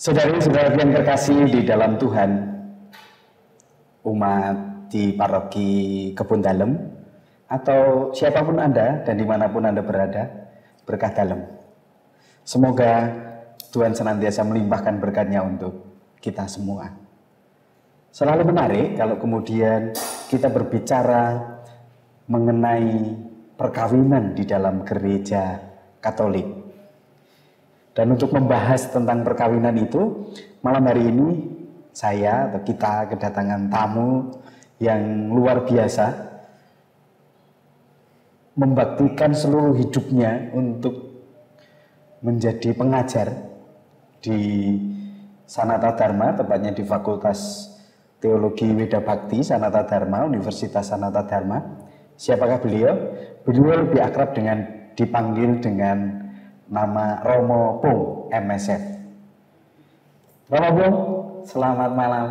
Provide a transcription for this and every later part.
Saudari-saudari yang terkasih di dalam Tuhan, umat di paroki Kebun Dalem, atau siapapun Anda dan dimanapun Anda berada, berkah dalam. Semoga Tuhan senantiasa melimpahkan berkatnya untuk kita semua. Selalu menarik kalau kemudian kita berbicara mengenai perkawinan di dalam gereja Katolik. Dan untuk membahas tentang perkawinan itu, malam hari ini saya atau kita kedatangan tamu yang luar biasa, membaktikan seluruh hidupnya untuk menjadi pengajar di Sanata Dharma, tepatnya di Fakultas Teologi Weda Bakti Sanata Dharma, Universitas Sanata Dharma. Siapakah beliau? Beliau lebih akrab dipanggil dengan nama Romo Pung, MSF. Romo Pung, selamat malam.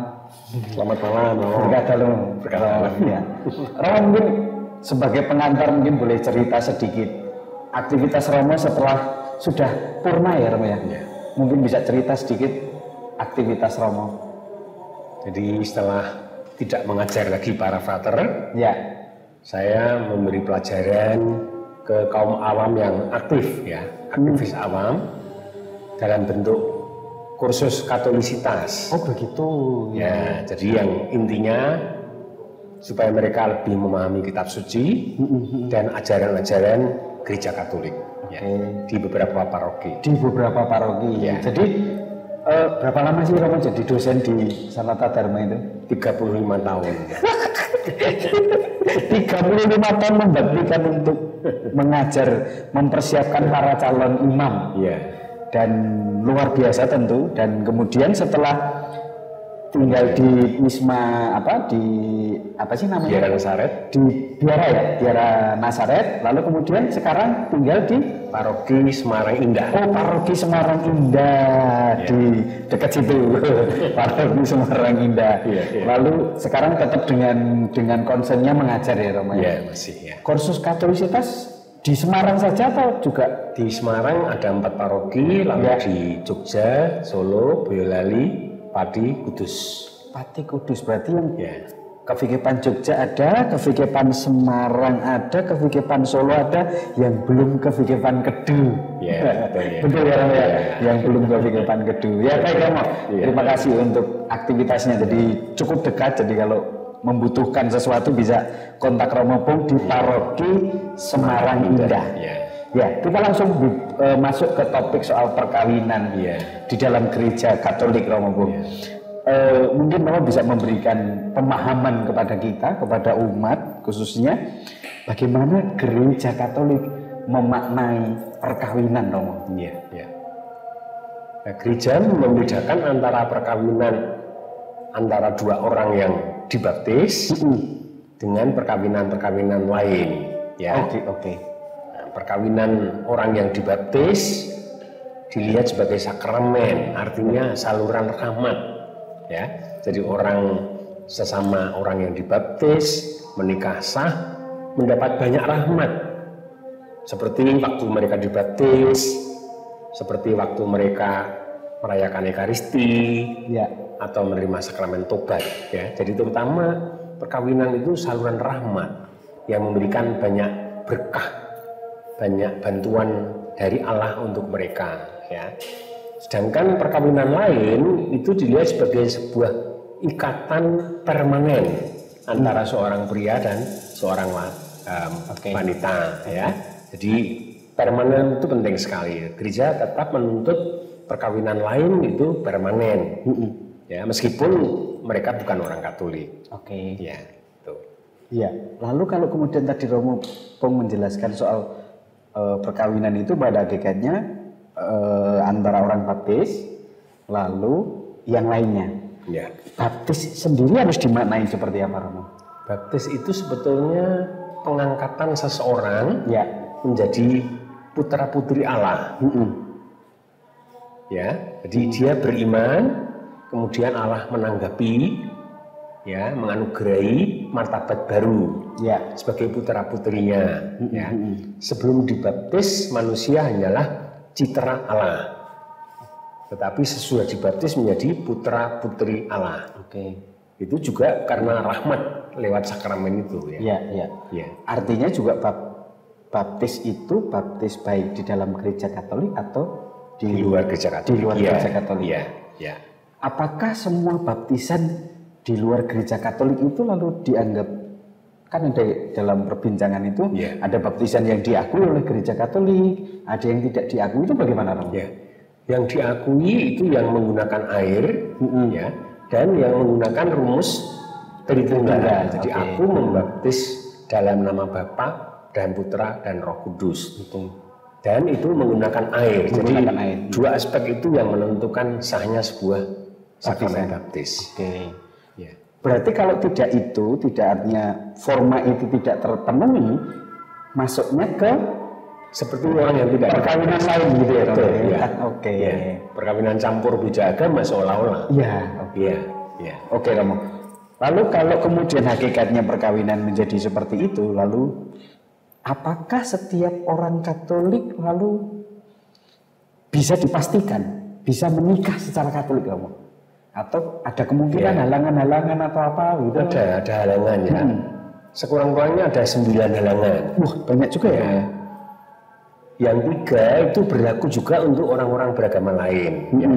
Selamat malam. Berkah dalam. Ya. Romo mungkin sebagai pengantar mungkin boleh cerita sedikit aktivitas Romo setelah sudah purna ya Romo ya. Mungkin bisa cerita sedikit aktivitas Romo. Jadi setelah tidak mengajar lagi para frater, ya, saya memberi pelajaran ke kaum awam yang aktif ya, aktivis awam dalam bentuk kursus katolisitas. Oh begitu. Ya, jadi yang intinya supaya mereka lebih memahami kitab suci dan ajaran-ajaran gereja Katolik ya, di beberapa paroki. Di beberapa paroki. Ya. Jadi berapa lama sih Romo jadi dosen di Sanata Dharma itu? 35 tahun. 35 tahun membaktikan untuk mengajar, mempersiapkan para calon imam. Iya. Dan luar biasa tentu. Dan kemudian setelah tinggal di Wisma Biara Nasaret. Di Biara Nasaret. Lalu kemudian sekarang tinggal di Paroki Semarang Indah. Oh, Paroki Semarang Indah di dekat situ. Paroki Semarang Indah. Lalu sekarang tetap dengan konsennya mengajar ya Romo? Iya, masih ya. Kursus katolisitas di Semarang saja atau juga di Semarang ada 4 paroki, lalu di Jogja, Solo, Boyolali, Pati, Kudus. Pati, Kudus berarti yang KVKPAN Jogja ada, KVKPAN Semarang ada, KVKPAN Solo ada, yang belum KVKPAN Kedu. Betul ya, yang belum KVKPAN Kedu. Ya baik Romo, terima kasih untuk aktivitasnya. Jadi cukup dekat, jadi kalau membutuhkan sesuatu bisa kontak Romo Pung di Paroki Semarang Indah. Ya, kita langsung masuk ke topik soal perkawinan di dalam gereja Katolik Romo Pung. Mungkin Romo bisa memberikan pemahaman kepada kita, kepada umat khususnya, bagaimana gereja Katolik memaknai perkawinan Romo. Nah, gereja membedakan antara perkawinan antara 2 orang yang dibaptis dengan perkawinan-perkawinan lain. Ya. Oke. Nah, perkawinan orang yang dibaptis dilihat sebagai sakramen, artinya saluran rahmat. Ya, jadi sesama orang yang dibaptis menikah sah mendapat banyak rahmat. Seperti waktu mereka dibaptis, seperti waktu mereka merayakan Ekaristi, atau menerima sakramen tobat. Ya, jadi terutama perkawinan itu saluran rahmat yang memberikan banyak berkah, banyak bantuan dari Allah untuk mereka. Ya. Sedangkan perkawinan lain itu dilihat sebagai sebuah ikatan permanen antara seorang pria dan seorang wanita. Ya. Jadi permanen itu penting sekali. Gereja tetap menuntut perkawinan lain itu permanen. Ya, meskipun mereka bukan orang Katolik. Ya, itu. Iya. Lalu kalau kemudian tadi Romo Pung menjelaskan soal perkawinan itu pada hakikatnya antara orang baptis, lalu yang lainnya. Ya. Baptis sendiri harus dimaknai seperti apa, Romo? Baptis itu sebetulnya pengangkatan seseorang menjadi putra putri Allah. Ya, jadi dia beriman, kemudian Allah menanggapi, menganugerahi martabat baru, sebagai putra putrinya. Sebelum dibaptis, manusia hanyalah citra Allah. tetapi sesudah dibaptis menjadi putra putri Allah. Oke. Itu juga karena rahmat lewat sakramen itu ya. Iya, iya. Ya. Artinya juga baptis itu baptis baik di dalam gereja Katolik atau Di luar gereja Katolik. Di luar gereja Katolik. Iya, ya. Apakah semua baptisan di luar gereja Katolik itu lalu dianggap, kan ada dalam perbincangan itu ada baptisan yang diakui oleh gereja Katolik, ada yang tidak diakui, itu bagaimana Romo? Ya. Yang diakui itu yang menggunakan air, ya, dan yang menggunakan rumus Tritunggal. Jadi aku membaptis dalam nama Bapa dan Putra dan Roh Kudus. Dan itu menggunakan air. Jadi dua aspek itu yang menentukan sahnya sebuah sakramen baptis. Oke. Ya. Berarti kalau tidak itu, tidak artinya forma itu tidak terpenuhi, masuknya ke seperti orang yang tidak perkawinan lain gitu ya. Ya. Oke. Ya. Perkawinan campur beda agama seolah-olah. Iya. Iya. Ya. Oke Romo. Lalu kalau kemudian hakikatnya perkawinan menjadi seperti itu, lalu apakah setiap orang Katolik lalu bisa dipastikan bisa menikah secara Katolik Romo? Atau ada kemungkinan halangan-halangan atau apa gitu? Ada halangannya. Sekurang-kurangnya ada 9 halangan. Wah, banyak juga ya. Yang 3 itu berlaku juga untuk orang-orang beragama lain. Ya.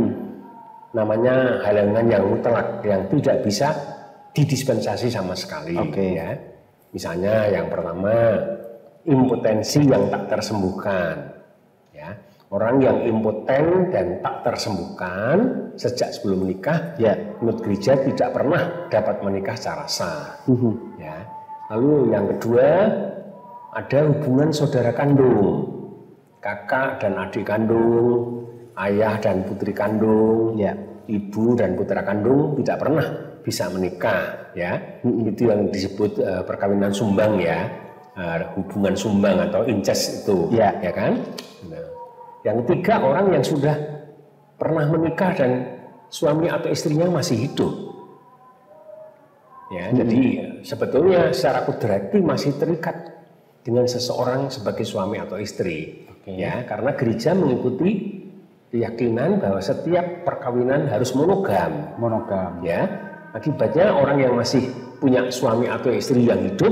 Namanya halangan yang mutlak, yang tidak bisa didispensasi sama sekali. Ya. Misalnya yang pertama, impotensi yang tak tersembuhkan. Ya. Orang yang impoten dan tak tersembuhkan sejak sebelum menikah, menurut gereja tidak pernah dapat menikah secara sah. Ya. Lalu yang kedua, ada hubungan saudara kandung, kakak dan adik kandung, ayah dan putri kandung, ibu dan putra kandung tidak pernah bisa menikah. Ya. Itu yang disebut perkawinan sumbang ya, hubungan sumbang atau incest itu, ya kan? Nah. Yang ketiga, orang yang sudah pernah menikah dan suami atau istrinya masih hidup. Ya, jadi sebetulnya secara kudrati masih terikat dengan seseorang sebagai suami atau istri. Ya, karena gereja mengikuti keyakinan bahwa setiap perkawinan harus monogam. Ya, akibatnya orang yang masih punya suami atau istri yang hidup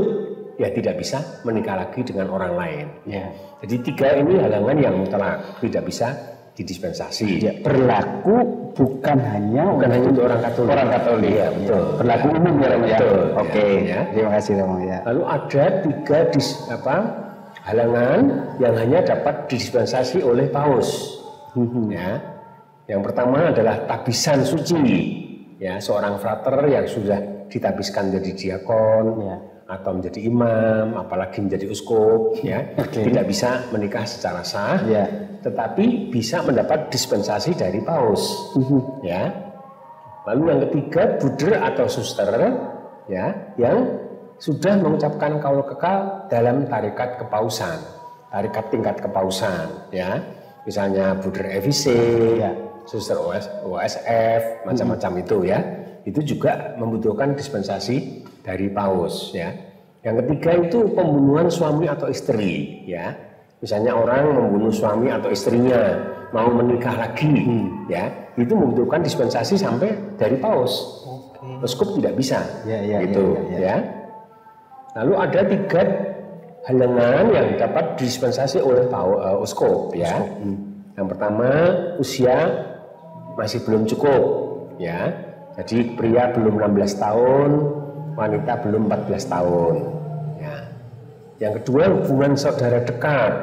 ya tidak bisa menikah lagi dengan orang lain. Ya. Jadi 3 ini halangan yang mutlak, tidak bisa didispensasi. Ya, berlaku bukan hanya untuk orang Katolik. Orang Katolik, ya, betul. Berlaku umum ya, betul. Oke. Ya. Terima kasih Romo ya. Lalu ada 3 halangan yang hanya dapat didispensasi oleh paus. Ya. Yang pertama adalah tabisan suci. Ya, seorang frater yang sudah ditabiskan jadi diakon. Atau menjadi imam, apalagi menjadi uskup, ya, tidak bisa menikah secara sah, tetapi bisa mendapat dispensasi dari paus, ya. Lalu yang ketiga, buder atau suster, ya, yang sudah mengucapkan kaul kekal dalam tarekat kepausan, tarekat tingkat kepausan, ya, misalnya buder EVC, suster OSF, macam-macam itu, ya. Itu juga membutuhkan dispensasi dari paus, ya. Yang ketiga itu pembunuhan suami atau istri, ya. Misalnya orang membunuh suami atau istrinya mau menikah lagi, ya, itu membutuhkan dispensasi sampai dari paus. Uskup tidak bisa, ya. Lalu ada 3 halangan yang dapat dispensasi oleh uskup, ya. Yang pertama, usia masih belum cukup, ya. Jadi pria belum 16 tahun, wanita belum 14 tahun. Ya. Yang kedua, hubungan saudara dekat.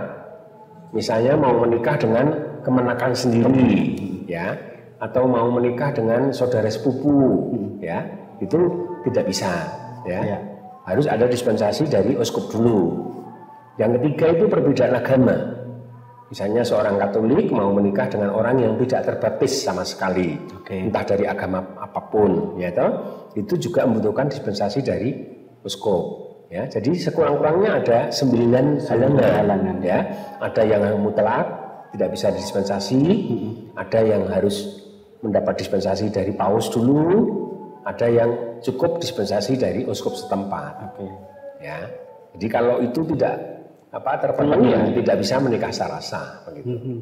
Misalnya mau menikah dengan kemenakan sendiri, ya, atau mau menikah dengan saudara sepupu, ya, itu tidak bisa, ya. Harus ada dispensasi dari uskup dulu. Yang ketiga itu perbedaan agama. Misalnya seorang Katolik mau menikah dengan orang yang tidak terbaptis sama sekali, entah dari agama apapun, ya toh, itu juga membutuhkan dispensasi dari uskup. Ya, jadi sekurang-kurangnya ada 9 halangan, ya. Ada yang mutlak tidak bisa dispensasi, ada yang harus mendapat dispensasi dari paus dulu, ada yang cukup dispensasi dari uskup setempat. Ya, jadi kalau itu tidak terpenuhi, tidak bisa menikah secara sah, begitu.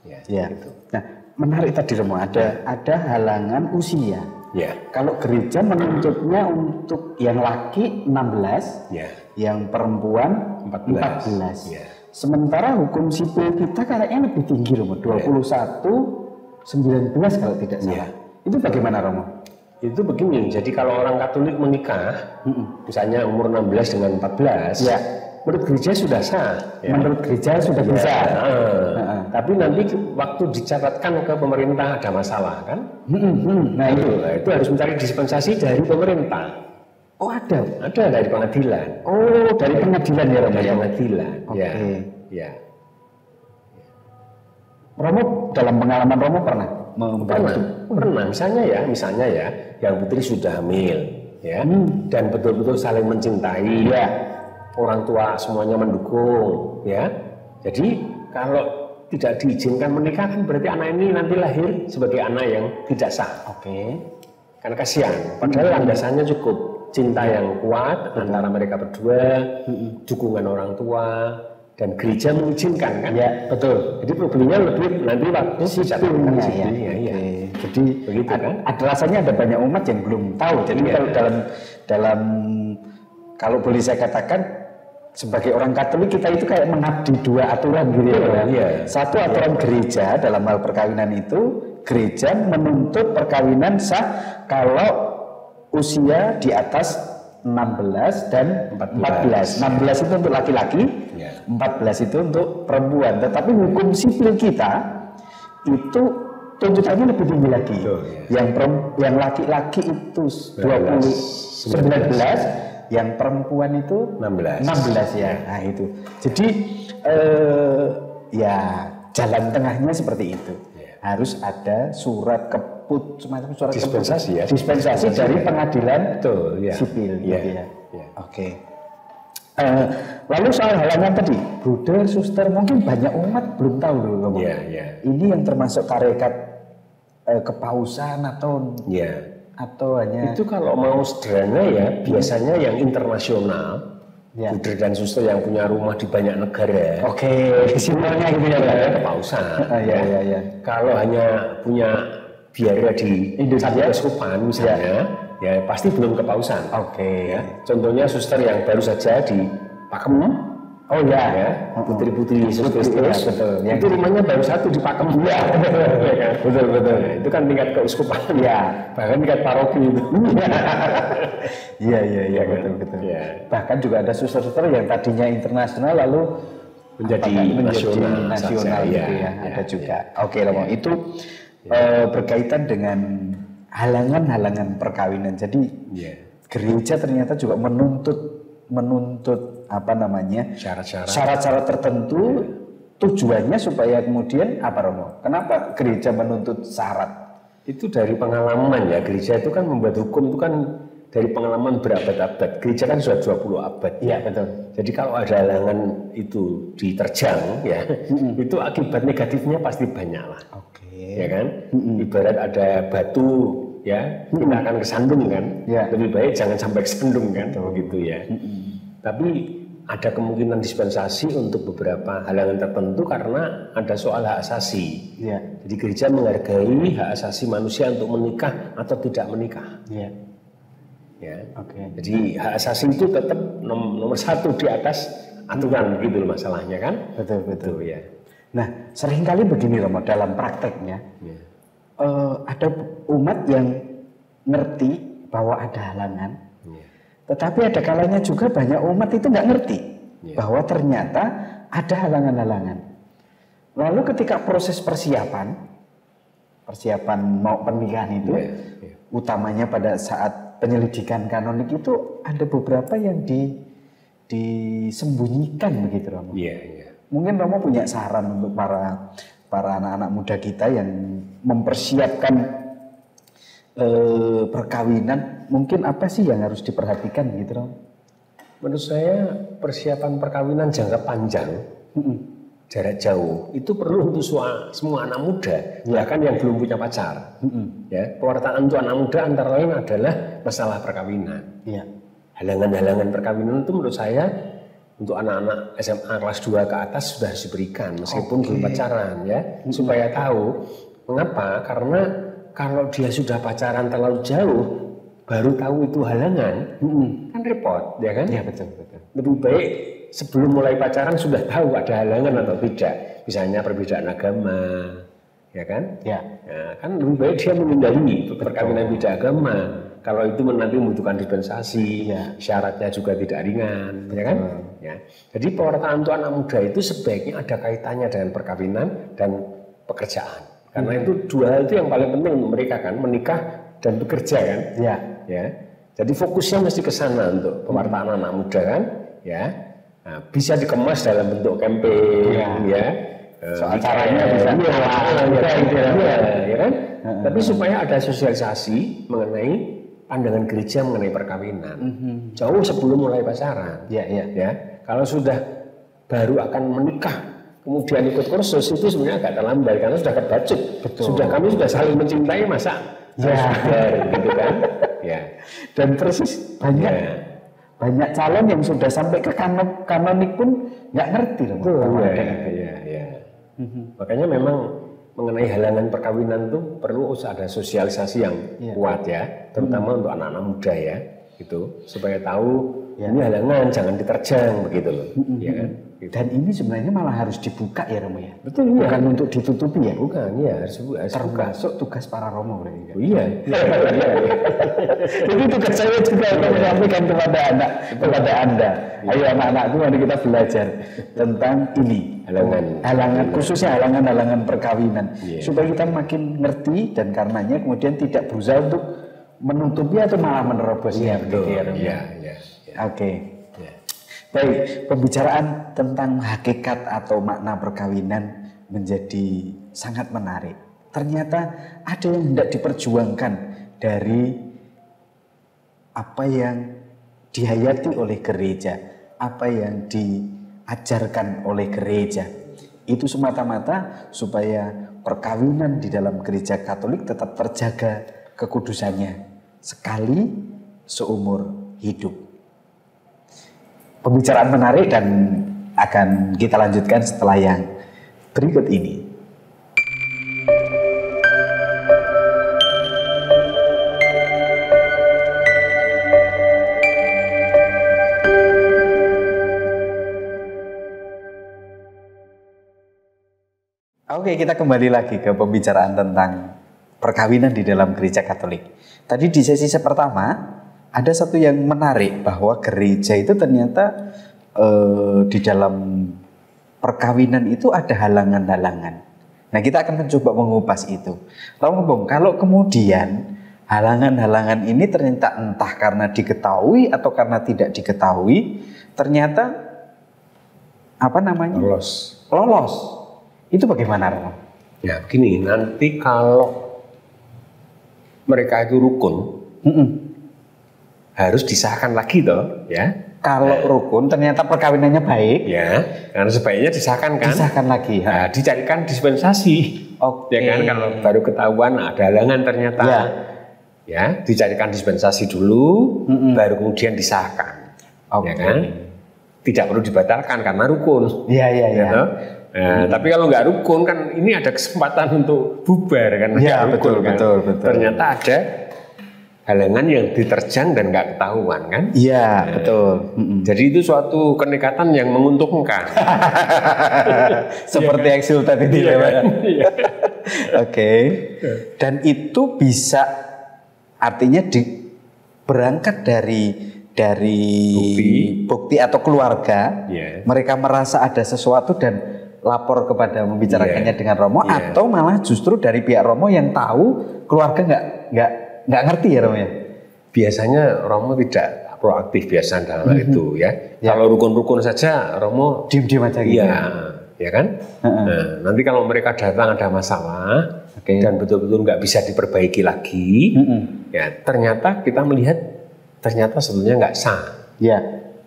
Ya. Gitu. Nah, menarik tadi Romo, ada halangan usia. Ya. Kalau gereja menuntutnya untuk yang laki 16, Ya. yang perempuan 14. Ya. Sementara hukum sipil kita kayaknya lebih tinggi Romo, 21-19 kalau tidak salah. Itu bagaimana Romo? Itu begini, jadi kalau orang Katolik menikah, misalnya umur 16 dengan 14, ya. Menurut gereja sudah sah. Ya. Menurut gereja sudah bisa. Tapi nanti waktu dicatatkan ke pemerintah ada masalah kan? Nah itu harus mencari dispensasi dari pemerintah. Oh ada? Ada dari pengadilan. Oh dari pengadilan ya Romo? Dari pengadilan. Oke. Ya. Romo dalam pengalaman Romo pernah membantu? Pernah. Misalnya ya, yang putri sudah hamil, ya, dan betul-betul saling mencintai. Ya. Orang tua semuanya mendukung, ya. Jadi kalau tidak diizinkan menikah kan berarti anak ini nanti lahir sebagai anak yang tidak sah. Oke. Karena kasihan. Padahal landasannya cukup cinta yang kuat antara mereka berdua, dukungan orang tua dan gereja mengizinkan kan? Ya betul. Jadi problemnya lebih nanti waktu sipilnya ya. Jadi begitu kan? Rasanya ada banyak umat yang belum tahu. Jadi kalau dalam kalau boleh saya katakan, sebagai orang Katolik kita itu kayak mengabdi dua aturan gitu ya. Satu aturan gereja dalam hal perkawinan itu, gereja menuntut perkawinan sah kalau usia di atas 16 dan 14. 16 itu untuk laki-laki, 14 itu untuk perempuan. Tetapi hukum sipil kita itu tuntutannya lebih tinggi lagi. Yang laki-laki itu 19, yang perempuan itu 16 ya. Nah itu. Jadi ya jalan tengahnya seperti itu. Harus ada surat semacam surat dispensasi dari pengadilan sipil gitu ya. Oke. Lalu soal halangan tadi, bruder, suster, mungkin banyak umat belum tahu dulu. Ini yang termasuk tarekat kepausan atau hanya itu kalau mau sederhana ya biasanya yang internasional, bruder dan suster yang punya rumah di banyak negara. Oke, simbolnya gitu ya, kepausan. Ya. Kalau hanya punya biara di Indonesia keuskupan misalnya, ya pasti belum kepausan. Oke. Ya. Contohnya suster yang baru saja di Pakem. Oh ya, putri-putri Yesus Kristus. Ya, itu rumahnya baru satu di Pakem. Betul. Itu kan tingkat keuskupan. Bahkan tingkat paroki itu. Iya, betul. Bahkan juga ada suster-suster yang tadinya internasional lalu menjadi nasional gitu ya. Ada juga. Oke, Romo. Itu berkaitan dengan halangan-halangan perkawinan. Jadi gereja ternyata juga menuntut syarat-syarat tertentu, tujuannya supaya kemudian apa Romo? Kenapa gereja menuntut syarat? Itu dari pengalaman ya, gereja itu kan membuat hukum itu kan dari pengalaman berabad-abad. Gereja kan sudah 20 abad. Iya, betul. Jadi kalau ada halangan itu diterjang ya, itu akibat negatifnya pasti banyak lah. Oke. Ya kan? Ibarat ada batu ya, kita akan kesandung kan. Lebih baik jangan sampai kesandung kan, begitu ya. Tapi ada kemungkinan dispensasi untuk beberapa halangan tertentu karena ada soal hak asasi. Jadi gereja menghargai hak asasi manusia untuk menikah atau tidak menikah. Jadi hak asasi itu tetap nomor satu di atas aturan gitu loh masalahnya kan. Betul ya. Nah seringkali begini Romo dalam prakteknya ada umat yang ngerti bahwa ada halangan. Tetapi ada kalanya juga banyak umat itu nggak ngerti bahwa ternyata ada halangan-halangan. Lalu ketika proses persiapan mau pernikahan itu, utamanya pada saat penyelidikan kanonik itu ada beberapa yang disembunyikan begitu Romo. Mungkin Romo punya saran untuk para anak-anak muda kita yang mempersiapkan perkawinan, mungkin apa sih yang harus diperhatikan gitu Romo? Menurut saya persiapan perkawinan jangka panjang, jarak jauh itu perlu untuk semua anak muda, bahkan yang belum punya pacar. Pewartaan untuk anak muda antara lain adalah masalah perkawinan. Halangan-halangan perkawinan itu menurut saya untuk anak-anak SMA kelas 2 ke atas sudah harus diberikan meskipun belum pacaran ya, supaya tahu Mengapa? Karena kalau dia sudah pacaran terlalu jauh, baru tahu itu halangan, kan repot, ya kan? Ya betul. Lebih baik sebelum mulai pacaran sudah tahu ada halangan atau tidak. Misalnya perbedaan agama, ya kan? Ya. Nah, kan lebih baik dia menghindari perkawinan beda agama. Kalau itu nanti membutuhkan dispensasi, syaratnya juga tidak ringan, ya kan? Ya. Jadi pewartaan untuk anak muda itu sebaiknya ada kaitannya dengan perkawinan dan pekerjaan. Karena itu dua hal itu yang paling penting untuk mereka kan, menikah dan bekerja kan? Ya. Jadi fokusnya mesti ke sana untuk pewartaan anak muda kan? Ya. Nah, bisa dikemas dalam bentuk campaign, ya. Soal caranya bisa ya kan? Tapi supaya ada sosialisasi mengenai pandangan gereja mengenai perkawinan jauh sebelum mulai pacaran. Ya. Kalau sudah baru akan menikah kemudian ikut kursus itu sebenarnya agak terlambat karena sudah kebacut. Kami sudah saling mencintai masa gitu kan? Ya. Dan persis banyak calon yang sudah sampai ke kanonik pun nggak ngerti loh. Makanya memang mengenai halangan perkawinan itu perlu ada sosialisasi yang kuat ya, terutama untuk anak-anak muda ya, gitu, supaya tahu ini halangan jangan diterjang begitu loh, ya kan? Dan ini sebenarnya malah harus dibuka ya Romo ya. Betul, bukan untuk ditutupi ya. Bukan, ya harus termasuk tugas para Romo berarti. Iya. Jadi tugas saya juga untuk menyampaikan kepada Anda. Ayo anak-anak itu mari kita belajar tentang ini. Halangan khususnya halangan perkawinan. Supaya kita makin ngerti dan karenanya kemudian tidak berusaha untuk menutupi atau malah menerobosnya. Oke. Baik, pembicaraan tentang hakikat atau makna perkawinan menjadi sangat menarik. Ternyata ada yang tidak diperjuangkan dari apa yang dihayati oleh gereja, apa yang diajarkan oleh gereja. Itu semata-mata supaya perkawinan di dalam gereja Katolik tetap terjaga kekudusannya sekali seumur hidup. Pembicaraan menarik dan akan kita lanjutkan setelah yang berikut ini. Oke, kita kembali lagi ke pembicaraan tentang perkawinan di dalam gereja Katolik. Tadi di sesi pertama ada satu yang menarik bahwa gereja itu ternyata di dalam perkawinan itu ada halangan-halangan. Nah, kita akan mencoba mengupas itu. Lalu kalau kemudian halangan-halangan ini ternyata entah karena diketahui atau karena tidak diketahui, ternyata lolos. Itu bagaimana, Romo? Ya, begini, nanti kalau mereka itu rukun, harus disahkan lagi toh, ya. Kalau rukun ternyata perkawinannya baik, ya, karena sebaiknya disahkan kan. Disahkan lagi. Nah, dicarikan dispensasi. Ya kan, kalau baru ketahuan ada halangan ternyata, ya, dicarikan dispensasi dulu, baru kemudian disahkan. Ya kan, tidak perlu dibatalkan karena rukun. Iya. Nah, tapi kalau nggak rukun kan ini ada kesempatan untuk bubar kan. Iya, betul. Ternyata ada halangan yang diterjang dan nggak ketahuan kan? Iya, betul. Jadi itu suatu kenikatan yang menguntungkan. Seperti eksiltan ini ya, Pak. Oke. Dan itu bisa artinya berangkat dari bukti atau keluarga. Mereka merasa ada sesuatu dan lapor kepada membicarakannya dengan Romo, atau malah justru dari pihak Romo yang tahu keluarga nggak ngerti ya Romo ya? Biasanya Romo tidak proaktif biasa dalam hal itu ya. Kalau rukun-rukun saja Romo diam-diam aja gitu. Ya kan? Nah, nanti kalau mereka datang ada masalah dan betul-betul nggak bisa diperbaiki lagi, ya ternyata kita melihat ternyata sebetulnya nggak sah.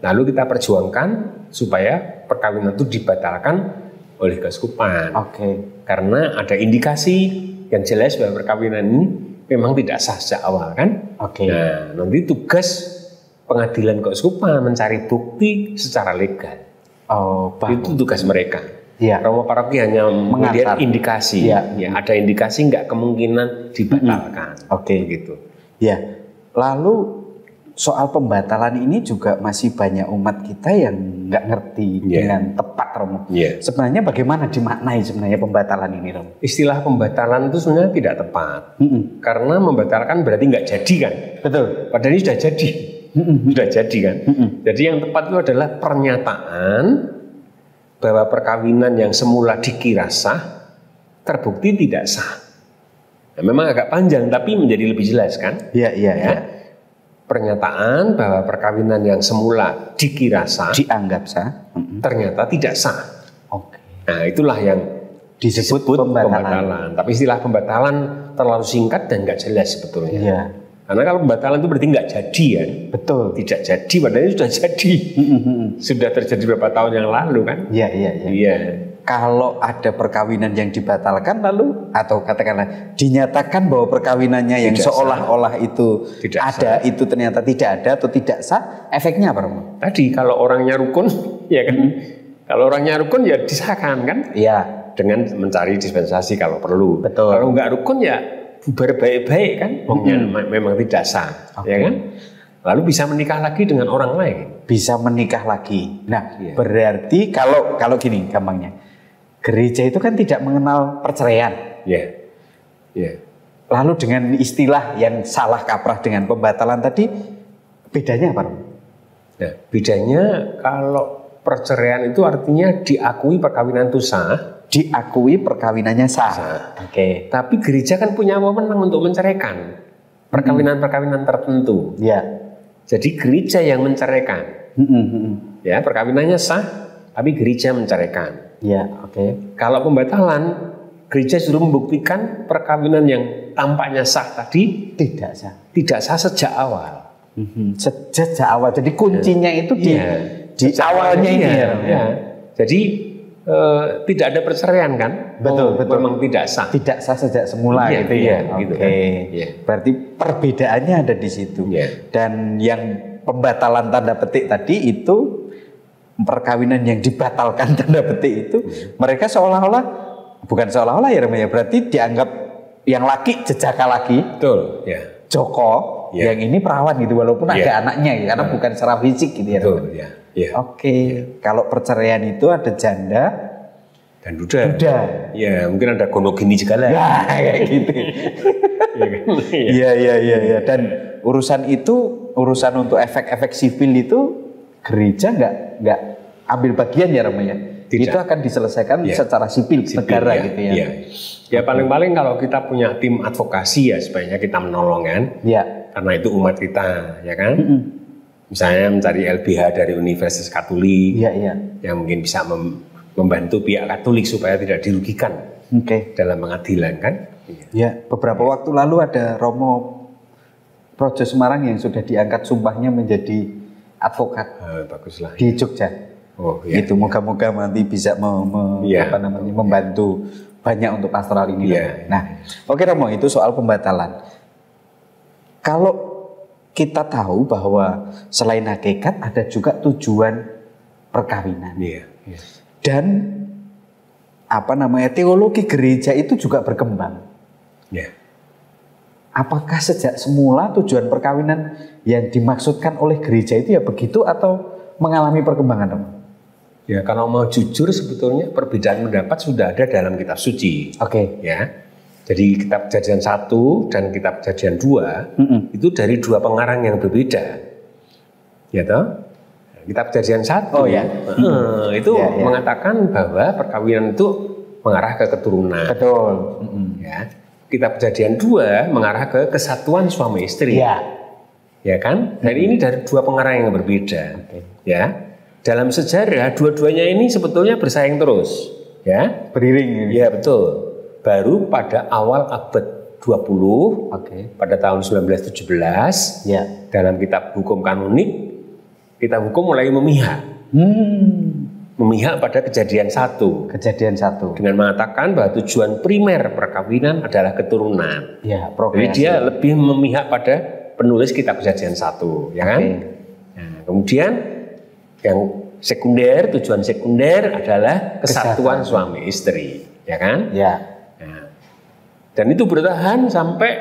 Lalu kita perjuangkan supaya perkawinan itu dibatalkan oleh keuskupan. Karena ada indikasi yang jelas bahwa perkawinan ini memang tidak sah sejak awal kan. Nah, nanti tugas pengadilan keuskupan mencari bukti secara legal. Itu tugas mereka. Ya. Romo paroki hanya melihat indikasi. Ya. Ya, ada indikasi nggak kemungkinan dibatalkan. Oke. Begitu. Ya. Lalu soal pembatalan ini juga masih banyak umat kita yang nggak ngerti dengan tepat, Romo. Sebenarnya bagaimana dimaknai sebenarnya pembatalan ini, Romo? Istilah pembatalan itu sebenarnya tidak tepat. Karena membatalkan berarti nggak jadi kan? Betul. Padahal ini sudah jadi. Sudah jadi kan? Jadi yang tepat itu adalah pernyataan bahwa perkawinan yang semula dikira sah terbukti tidak sah. Nah, memang agak panjang tapi menjadi lebih jelas kan? Iya. Pernyataan bahwa perkawinan yang semula dikira sah, dianggap sah, ternyata tidak sah. Oke. Nah, itulah yang disebut pembatalan. Tapi istilah pembatalan terlalu singkat dan nggak jelas sebetulnya. Iya. Karena kalau pembatalan itu berarti nggak jadi ya. Betul. Tidak jadi, padahal ini sudah jadi. Sudah terjadi beberapa tahun yang lalu kan? Iya. Kalau ada perkawinan yang dibatalkan lalu atau katakanlah dinyatakan bahwa perkawinannya yang seolah-olah itu tidak ada sah. Itu ternyata tidak ada atau tidak sah, efeknya apa, Romo? Tadi kalau orangnya rukun ya kan. Kalau orangnya rukun ya disahkan kan? Iya. Dengan mencari dispensasi kalau perlu. Betul. Kalau nggak rukun ya bubar baik-baik kan? Memang tidak sah, ya kan? Lalu bisa menikah lagi dengan orang lain. Bisa menikah lagi. Nah, berarti kalau gini gampangnya. Gereja itu kan tidak mengenal perceraian. Lalu dengan istilah yang salah kaprah dengan pembatalan tadi, bedanya apa? Nah, bedanya kalau perceraian itu artinya diakui perkawinan itu sah. Diakui perkawinannya sah. Oke. Tapi gereja kan punya wewenang untuk menceraikan perkawinan-perkawinan tertentu. Ya. Jadi gereja yang menceraikan. Ya, perkawinannya sah, tapi gereja menceraikan. Ya, oke. Kalau pembatalan, gereja suruh membuktikan perkawinan yang tampaknya sah tadi tidak sah. Tidak sah sejak awal. Sejak awal. Jadi kuncinya itu di awalnya ini ya. Jadi tidak ada perceraian kan? Betul. Memang tidak sah. Tidak sah sejak semula gitu ya. Gitu kan. Berarti perbedaannya ada di situ. Dan yang pembatalan tanda petik tadi itu perkawinan yang dibatalkan tanda petik itu mereka seolah-olah bukan seolah-olah ya berarti dianggap yang laki jejaka lagi. Betul. Joko yang ini perawan gitu walaupun ada anaknya karena bukan secara fisik gitu ya. Betul. Oke. Kalau perceraian itu ada janda dan duda. Ya, mungkin ada gonogini segala. Ya, kayak gitu. Iya. Dan urusan untuk efek-efek sipil itu gereja nggak ambil bagian ya Romo ya. Itu akan diselesaikan secara sipil negara gitu ya. Ya paling-paling kalau kita punya tim advokasi ya sebaiknya kita menolong kan. Karena itu umat kita ya kan. Misalnya mencari LBH dari Universitas Katolik yang mungkin bisa membantu pihak Katolik supaya tidak dirugikan dalam pengadilan kan. Beberapa waktu lalu ada Romo Projo Semarang yang sudah diangkat sumpahnya menjadi advokat baguslah di Jogja. Itu moga-moga nanti bisa membantu banyak untuk pastoral ini. Nah, oke Romo, itu soal pembatalan. Kalau kita tahu bahwa selain hakikat ada juga tujuan perkawinan. Dan teologi gereja itu juga berkembang. Apakah sejak semula tujuan perkawinan yang dimaksudkan oleh gereja itu ya begitu atau mengalami perkembangan, Romo? Ya, kalau mau jujur sebetulnya perbedaan pendapat sudah ada dalam kitab suci. Ya. Jadi kitab Kejadian 1 dan kitab Kejadian 2 itu dari dua pengarang yang berbeda. Ya toh? Kitab Kejadian 1 itu mengatakan bahwa perkawinan itu mengarah ke keturunan. Betul. Ya. Kitab Kejadian 2 mengarah ke kesatuan suami istri. Ya kan? Dan ini dari dua pengarang yang berbeda. Ya. Dalam sejarah dua-duanya ini sebetulnya bersaing terus, ya. Beriring. Ya, betul. Baru pada awal abad 20, pada tahun 1917, dalam kitab hukum kanonik, kitab hukum mulai memihak. Memihak pada Kejadian 1. Dengan mengatakan bahwa tujuan primer perkawinan adalah keturunan. Jadi dia lebih memihak pada penulis kitab Kejadian 1, ya kan? Nah, kemudian yang sekunder, tujuan sekunder adalah kesatuan suami istri, ya kan? Ya. Nah, dan itu bertahan sampai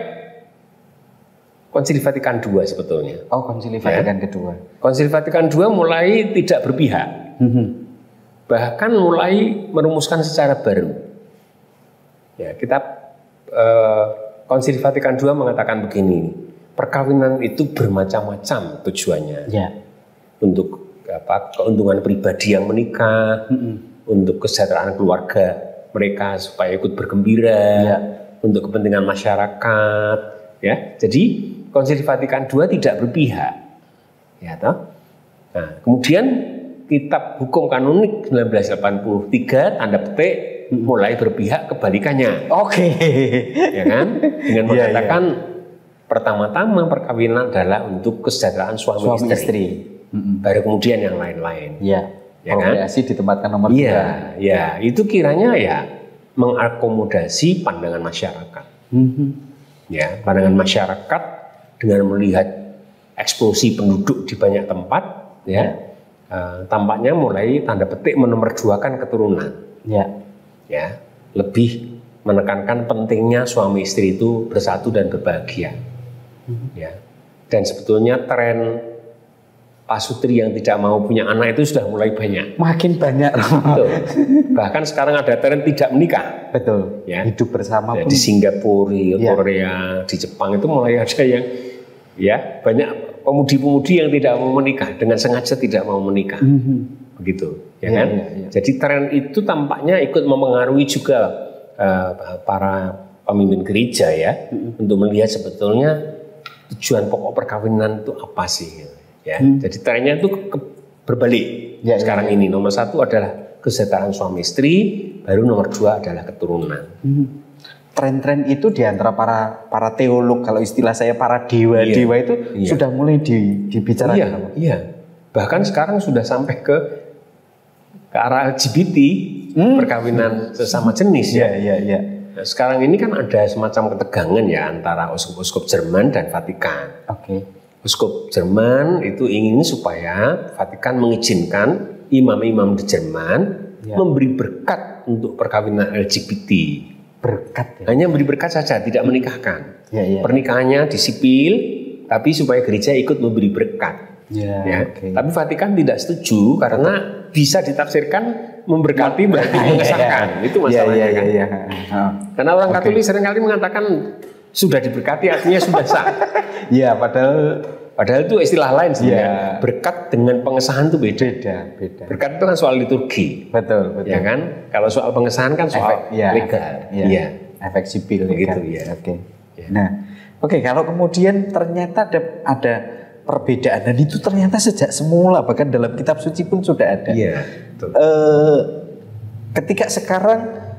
Konsili Vatikan II sebetulnya. Oh, Konsili Vatikan kedua. Konsili Vatikan II mulai tidak berpihak, bahkan mulai merumuskan secara baru. Ya, kitab Konsili Vatikan II mengatakan begini, perkawinan itu bermacam-macam tujuannya. Ya. Untuk keuntungan pribadi yang menikah, untuk kesejahteraan keluarga mereka supaya ikut bergembira, untuk kepentingan masyarakat, ya. Jadi Konsili Vatikan II tidak berpihak, ya toh. Nah, kemudian Kitab Hukum Kanonik 1983 tanda petik mulai berpihak kebalikannya. Oke. Ya kan? Dengan mengatakan pertama-tama perkawinan adalah untuk kesejahteraan suami istri. Baru kemudian yang lain-lain. Iya. Ya kan? Ditempatkan nomor 2. Iya, ya. Itu kiranya ya mengakomodasi pandangan masyarakat. Ya, pandangan masyarakat dengan melihat eksplosi penduduk di banyak tempat, ya. Tampaknya mulai tanda petik menomorduakan keturunan. Ya. Ya, lebih menekankan pentingnya suami istri itu bersatu dan berbahagia. Ya. Dan sebetulnya tren pasutri yang tidak mau punya anak itu sudah mulai banyak. Makin banyak. Betul. Bahkan sekarang ada tren tidak menikah. Betul. Ya. Hidup bersama ya, pun. Di Singapura, Korea, di Jepang itu mulai ada yang ya banyak pemudi-pemudi yang tidak mau menikah dengan sengaja tidak mau menikah. Begitu, ya kan? Jadi tren itu tampaknya ikut mempengaruhi juga para pemimpin gereja ya untuk melihat sebetulnya tujuan pokok perkawinan itu apa sih? Ya, jadi trennya itu berbalik. Sekarang ini nomor 1 adalah kesejahteraan suami istri, baru nomor 2 adalah keturunan. Tren-tren itu di antara para teolog, kalau istilah saya para dewa-dewa itu sudah mulai dibicarakan. Iya. Bahkan sekarang sudah sampai ke arah LGBT, perkawinan sesama jenis. Iya. Nah, sekarang ini kan ada semacam ketegangan ya antara uskup-uskup Jerman dan Vatikan. Uskup Jerman itu ingin supaya Vatikan mengizinkan imam-imam di Jerman memberi berkat untuk perkawinan LGBT. Berkat. Hanya beri berkat saja, tidak menikahkan. Pernikahannya disipil, tapi supaya gereja ikut memberi berkat. Tapi Vatikan tidak setuju karena bisa ditafsirkan memberkati berarti mengesahkan. Itu masalahnya kan. Karena orang Katolik seringkali mengatakan sudah diberkati artinya sudah sah. Padahal itu istilah lain sebenarnya. Berkat dengan pengesahan itu beda. Berkat itu kan soal liturgi. Betul. Ya kan? Kalau soal pengesahan kan soal legal. Efek sipil begitu ya. Kalau kemudian ternyata ada perbedaan dan itu ternyata sejak semula bahkan dalam kitab suci pun sudah ada. Ketika sekarang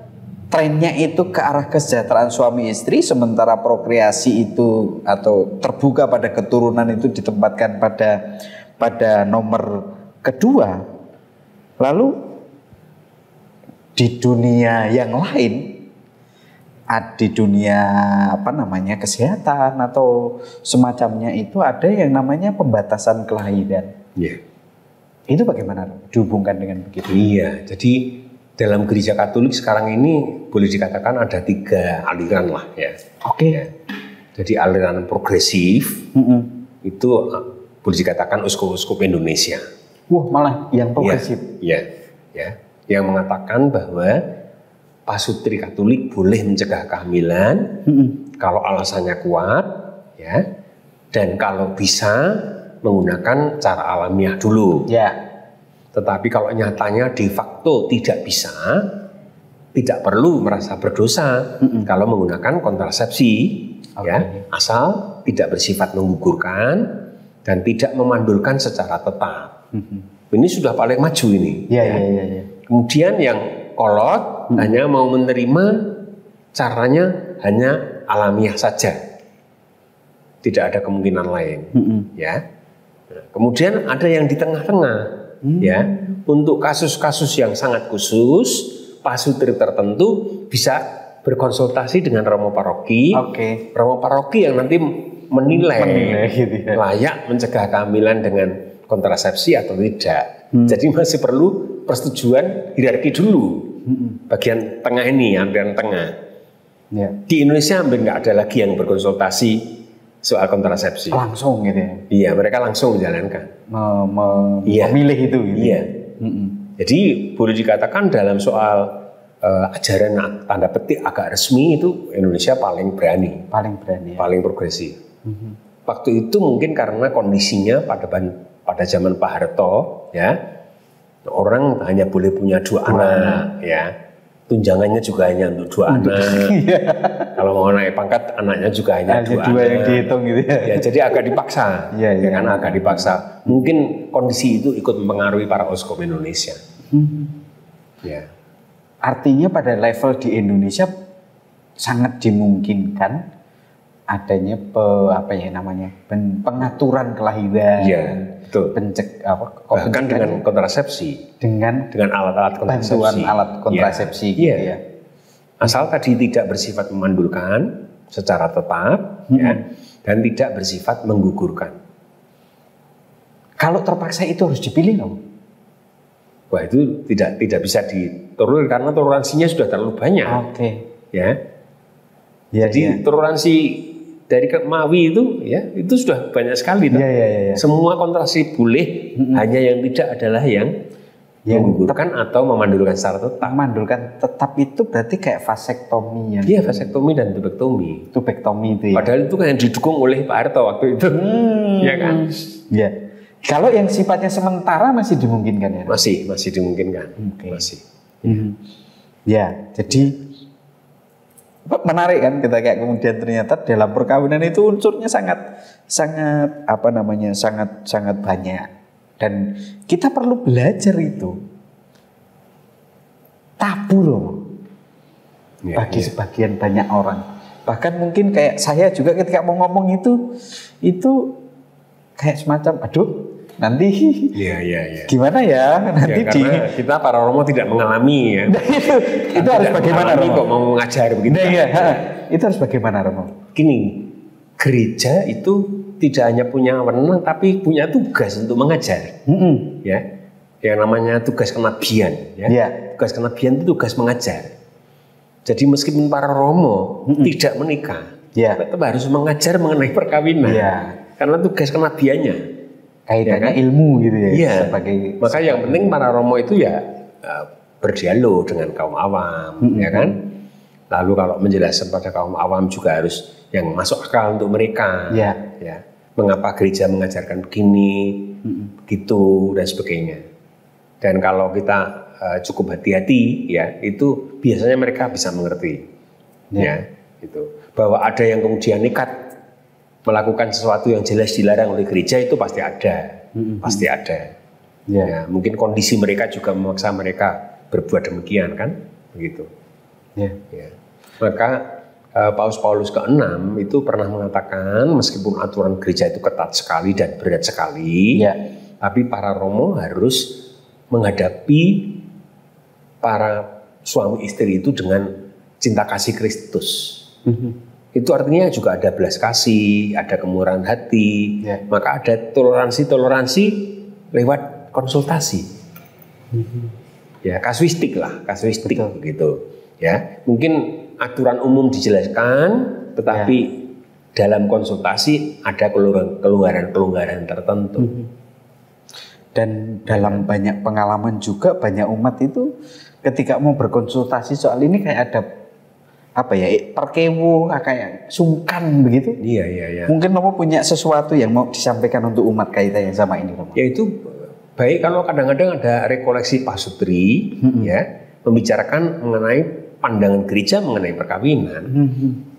trennya itu ke arah kesejahteraan suami istri, sementara prokreasi itu atau terbuka pada keturunan itu ditempatkan pada nomor kedua. Lalu di dunia yang lain, di dunia kesehatan atau semacamnya itu ada yang namanya pembatasan kelahiran. Itu bagaimana dihubungkan dengan begitu? Jadi dalam gereja Katolik sekarang ini boleh dikatakan ada 3 aliran lah ya. Jadi aliran progresif itu boleh dikatakan uskup-uskup Indonesia. Malah yang progresif. Yang mengatakan bahwa pasutri Katolik boleh mencegah kehamilan kalau alasannya kuat, ya, dan kalau bisa menggunakan cara alamiah dulu. Tetapi kalau nyatanya de facto tidak bisa, tidak perlu merasa berdosa kalau menggunakan kontrasepsi, asal tidak bersifat menggugurkan dan tidak memandulkan secara tetap. Ini sudah paling maju ini. Kemudian yang kolot hanya mau menerima caranya hanya alamiah saja, tidak ada kemungkinan lain. Nah, kemudian ada yang di tengah-tengah. Untuk kasus-kasus yang sangat khusus, pasutri tertentu bisa berkonsultasi dengan romo paroki. Romo paroki yang nanti menilai layak mencegah kehamilan dengan kontrasepsi atau tidak. Jadi masih perlu persetujuan hierarki dulu. Bagian tengah ini, ambilan tengah. Ya. Di Indonesia hampir nggak ada lagi yang berkonsultasi soal kontrasepsi. Langsung gitu ya? Iya, mereka langsung menjalankan. Memilih itu gitu. Iya. Jadi boleh dikatakan dalam soal ajaran tanda petik agak resmi itu Indonesia paling berani. Paling berani. Ya? Paling progresif. Waktu itu mungkin karena kondisinya pada zaman Pak Harto, ya, orang hanya boleh punya 2 anak, ya. Tunjangannya juga hanya untuk 2 anak. Kalau mau naik pangkat, anaknya juga hanya 2 anak. Yang dihitung gitu ya. Ya, jadi agak dipaksa. Ya, karena agak dipaksa. Mungkin kondisi itu ikut mempengaruhi para uskup Indonesia. Ya. Artinya pada level di Indonesia sangat dimungkinkan adanya pengaturan kelahiran. Iya, betul. Bahkan dengan kontrasepsi. Dengan alat-alat kontrasepsi. Bantuan alat kontrasepsi gitu ya. Asal tadi tidak bersifat memandulkan secara tetap ya, dan tidak bersifat menggugurkan. Kalau terpaksa itu harus dipilih loh. Wah, itu tidak bisa diturunkan karena toleransinya sudah terlalu banyak. Oke. Ya. Jadi toleransi dari kemawi itu ya itu sudah banyak sekali. Ya. Semua kontrasepsi boleh, hanya yang tidak adalah yang menggugurkan atau memandulkan secara tetap. Memandulkan tetap itu berarti kayak vasektomi ya. Iya, vasektomi dan tubektomi. Tubektomi itu ya. Padahal itu kan yang didukung oleh Pak Harto waktu itu. Ya kan? Ya. Kalau yang sifatnya sementara masih dimungkinkan ya? Masih dimungkinkan. Masih. Ya, jadi menarik kan kita kayak kemudian ternyata dalam perkawinan itu unsurnya sangat banyak dan kita perlu belajar itu. Tabu loh bagi sebagian banyak orang. Bahkan mungkin kayak saya juga ketika mau ngomong itu kayak semacam nanti gimana ya nanti karena kita para Romo tidak mengalami ya. itu harus bagaimana Romo? Kok mau mengajar begitu? Itu harus bagaimana Romo? Gini, gereja itu tidak hanya punya wewenang tapi punya tugas untuk mengajar. Ya, yang namanya tugas kenabian. Ya. Tugas kenabian itu tugas mengajar. Jadi meskipun para Romo tidak menikah, tetap harus mengajar mengenai perkawinan. Karena tugas kenabiannya. Kaitannya ilmu gitu ya. Iya. Maka yang penting para Romo itu ya berdialog dengan kaum awam, ya kan. Lalu kalau menjelaskan pada kaum awam juga harus yang masuk akal untuk mereka. Ya. Mengapa gereja mengajarkan begini, begitu dan sebagainya. Dan kalau kita cukup hati-hati, ya itu biasanya mereka bisa mengerti. Ya, itu. Bahwa ada yang kemudian nekat melakukan sesuatu yang jelas dilarang oleh gereja itu pasti ada, pasti ada. Ya, mungkin kondisi mereka juga memaksa mereka berbuat demikian kan, begitu. Ya. Maka Paus ke-6 itu pernah mengatakan meskipun aturan gereja itu ketat sekali dan berat sekali, tapi para Romo harus menghadapi para suami istri itu dengan cinta kasih Kristus. Itu artinya juga ada belas kasih, ada kemurahan hati, maka ada toleransi lewat konsultasi. Ya, kasuistik begitu. Ya, mungkin aturan umum dijelaskan, tetapi dalam konsultasi ada kelonggaran tertentu. Dan dalam banyak pengalaman juga banyak umat itu ketika mau berkonsultasi soal ini kayak ada perkewo kayak sungkan begitu. Iya. Mungkin Romo punya sesuatu yang mau disampaikan untuk umat kaitannya sama ini, Romo. Ya itu baik kalau kadang-kadang ada rekoleksi pasutri, ya membicarakan mengenai pandangan gereja mengenai perkawinan,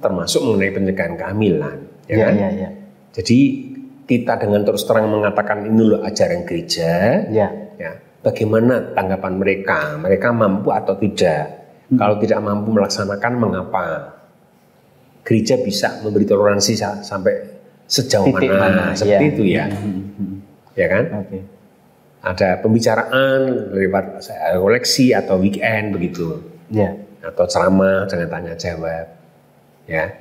termasuk mengenai pencegahan kehamilan. Ya. Jadi kita dengan terus terang mengatakan ini loh ajaran gereja. Ya. Bagaimana tanggapan mereka? Mereka mampu atau tidak? Kalau tidak mampu melaksanakan, mengapa? Gereja bisa memberi toleransi sampai sejauh mana? Seperti itu ya. Ya kan? Ada pembicaraan lewat koleksi atau weekend begitu. Atau ceramah dengan tanya jawab. Ya.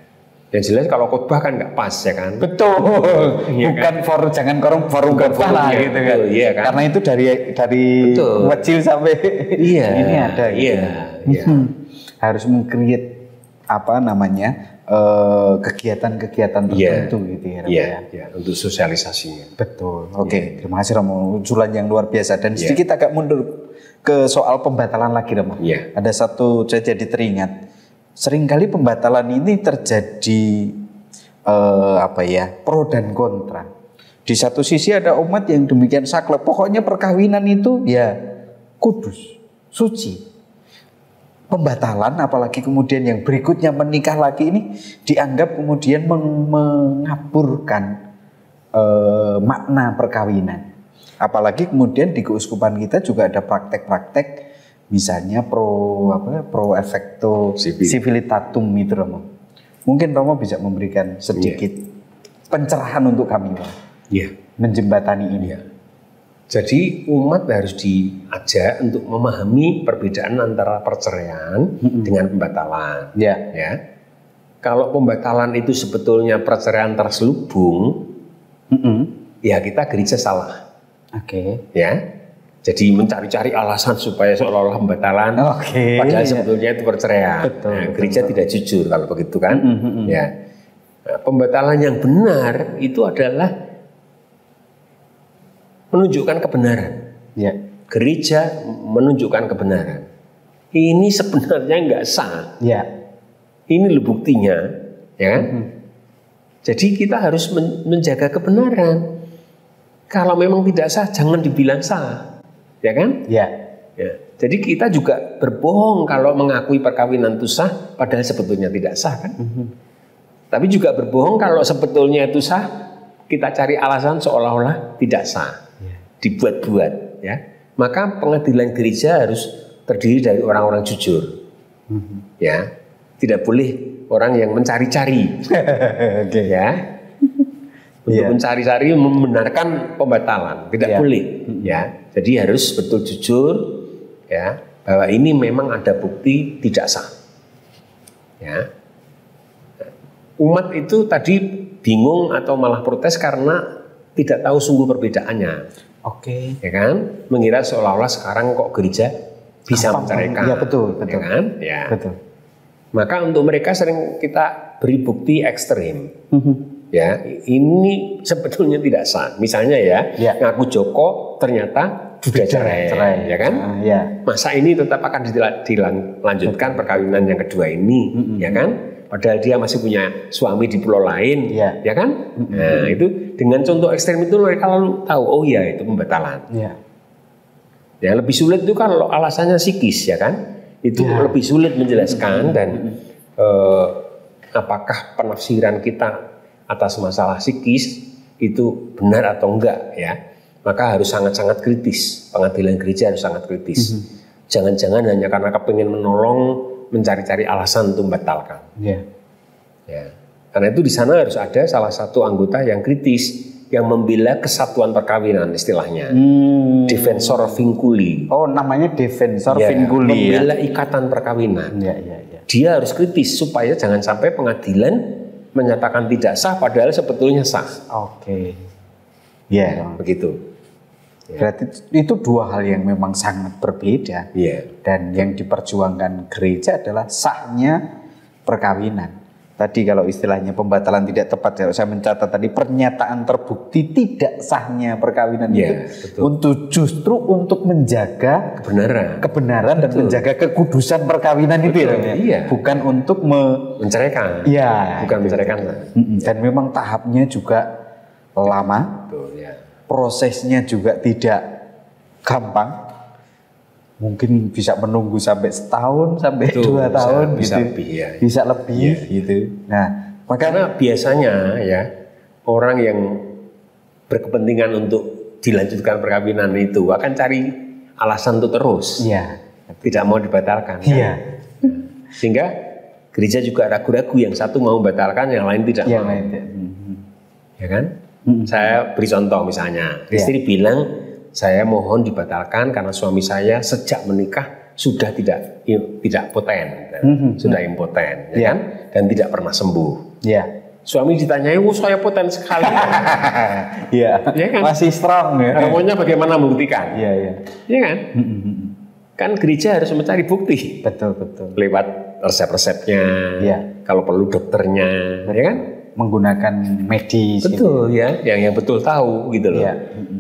Yang jelas kalau khotbah kan nggak pas ya kan. Betul. Iya Bukan kan? jangan forum khotbah lah gitu kan. Iya kan? Karena itu dari wajil sampai ini ada gitu. Iya. Harus meng-create apa namanya kegiatan-kegiatan tertentu gitu ya. Iya, untuk sosialisasinya. Betul. Oke, terima kasih Romo. Usulan yang luar biasa dan sedikit agak mundur ke soal pembatalan lagi Romo. Ada satu saya jadi teringat. Seringkali pembatalan ini terjadi pro dan kontra. Di satu sisi ada umat yang demikian saklek, pokoknya perkawinan itu ya kudus, suci. Pembatalan apalagi kemudian yang berikutnya menikah lagi ini dianggap kemudian mengaburkan makna perkawinan. Apalagi kemudian di keuskupan kita juga ada praktek-praktek misalnya pro effecto civilitatum itu Romo. Mungkin Romo bisa memberikan sedikit pencerahan untuk kami Pak. Menjembatani ini. Jadi umat harus diajak untuk memahami perbedaan antara perceraian dengan pembatalan. Ya. Kalau pembatalan itu sebetulnya perceraian terselubung, ya kita gereja salah. Ya. Jadi mencari-cari alasan supaya seolah-olah pembatalan, padahal sebetulnya itu perceraian. Gereja tidak jujur kalau begitu kan. Ya. Nah, pembatalan yang benar itu adalah menunjukkan kebenaran. Gereja menunjukkan kebenaran. Ini sebenarnya nggak sah. Ini loh buktinya, ya kan? Jadi kita harus menjaga kebenaran. Kalau memang tidak sah, jangan dibilang sah, ya kan? Jadi kita juga berbohong kalau mengakui perkawinan itu sah, padahal sebetulnya tidak sah kan? Tapi juga berbohong kalau sebetulnya itu sah, kita cari alasan seolah-olah tidak sah. Dibuat-buat, ya. Maka pengadilan gereja harus terdiri dari orang-orang jujur, ya. Tidak boleh orang yang mencari-cari, ya. Untuk mencari-cari membenarkan pembatalan, tidak boleh, ya. Jadi harus betul jujur, ya, bahwa ini memang ada bukti tidak sah, ya. Umat itu tadi bingung atau malah protes karena tidak tahu sungguh perbedaannya. Ya kan, mengira seolah-olah sekarang kok gereja bisa menceraikan. Betul. Ya kan? Betul. Maka untuk mereka sering kita beri bukti ekstrim. Ya, ini sebetulnya tidak sah. Misalnya ngaku Joko ternyata sudah cerai, ya kan? Masa ini tetap akan dilanjutkan perkawinan yang kedua ini, ya kan? Padahal dia masih punya suami di pulau lain, ya kan? Nah itu dengan contoh ekstrem itu mereka lalu tahu, oh ya itu pembatalan. Ya lebih sulit itu kalau alasannya psikis, ya kan? Itu lebih sulit menjelaskan dan apakah penafsiran kita atas masalah psikis itu benar atau enggak, ya? Maka harus sangat-sangat kritis. Pengadilan gereja harus sangat kritis. Jangan-jangan hanya karena kepingin menolong, mencari-cari alasan untuk membatalkan. Ya. Karena itu di sana harus ada salah satu anggota yang kritis, yang membela kesatuan perkawinan istilahnya. Defensor vinculi. Oh, namanya defensor vinculi. Membela ikatan perkawinan. Dia harus kritis supaya jangan sampai pengadilan menyatakan tidak sah padahal sebetulnya sah. Begitu. Berarti itu dua hal yang memang sangat berbeda. Dan yang diperjuangkan gereja adalah sahnya perkawinan. Tadi kalau istilahnya pembatalan tidak tepat, kalau saya mencatat tadi pernyataan terbukti tidak sahnya perkawinan itu justru untuk menjaga kebenaran dan menjaga kekudusan perkawinan itu bukan untuk menceraikan. Bukan menceraikan. Dan memang tahapnya juga lama. Prosesnya juga tidak gampang. Mungkin bisa menunggu sampai setahun, sampai 2 tahun bisa gitu. Lebih, bisa lebih gitu. Nah, karena biasanya ya orang yang berkepentingan untuk dilanjutkan perkawinan itu akan cari alasan untuk terus. Tidak mau dibatalkan. Sehingga gereja juga ragu-ragu, yang satu mau membatalkan, yang lain tidak mau. Ya kan? Saya beri contoh misalnya, istri bilang, saya mohon dibatalkan karena suami saya sejak menikah sudah tidak poten, sudah impoten, ya kan? Dan tidak pernah sembuh. Ya. Suami ditanyai, saya poten sekali. Iya. Ya kan? Masih strong ya. Harmonya bagaimana membuktikan? Iya, iya. Iya kan? Kan gereja harus mencari bukti. Betul, betul. Lewat resep-resepnya. Iya. Kalau perlu dokternya, ya kan? Menggunakan medis. Betul gitu. Ya, yang betul tahu gitu loh. Iya.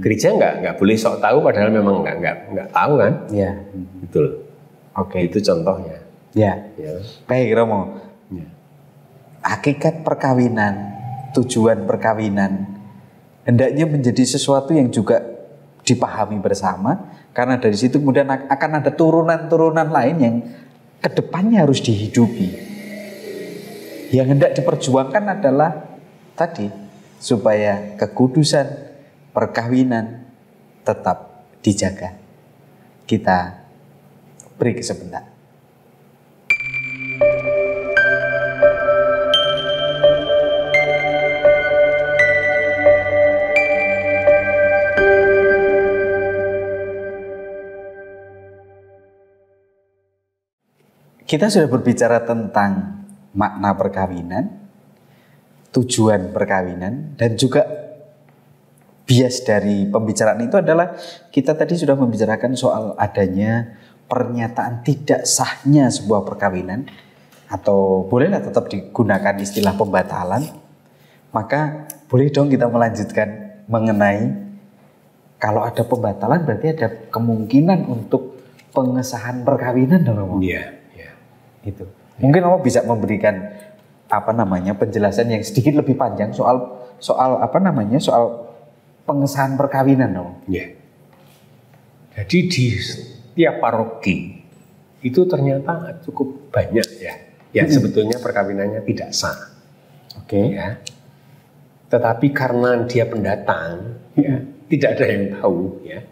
Gereja nggak boleh sok tahu padahal memang nggak tahu kan? Iya. Betul. Oke. Itu contohnya. Ya. Ya. Baik Romo. Ya. Hakikat perkawinan, tujuan perkawinan hendaknya menjadi sesuatu yang juga dipahami bersama, karena dari situ kemudian akan ada turunan-turunan lain yang kedepannya harus dihidupi. Yang hendak diperjuangkan adalah tadi supaya kekudusan perkawinan tetap dijaga. Kita break sebentar. Kita sudah berbicara tentang makna perkawinan, tujuan perkawinan, dan juga bias dari pembicaraan itu adalah kita tadi sudah membicarakan soal adanya pernyataan tidak sahnya sebuah perkawinan, atau bolehlah tetap digunakan istilah pembatalan. Maka boleh dong kita melanjutkan mengenai kalau ada pembatalan berarti ada kemungkinan untuk pengesahan perkawinan dong. Iya. Itu. Mungkin Romo bisa memberikan penjelasan yang sedikit lebih panjang soal pengesahan perkawinan dong. Iya. Jadi di setiap paroki itu ternyata cukup banyak ya yang sebetulnya perkawinannya tidak sah. Oke. Ya. Tetapi karena dia pendatang, ya, tidak ada yang tahu ya.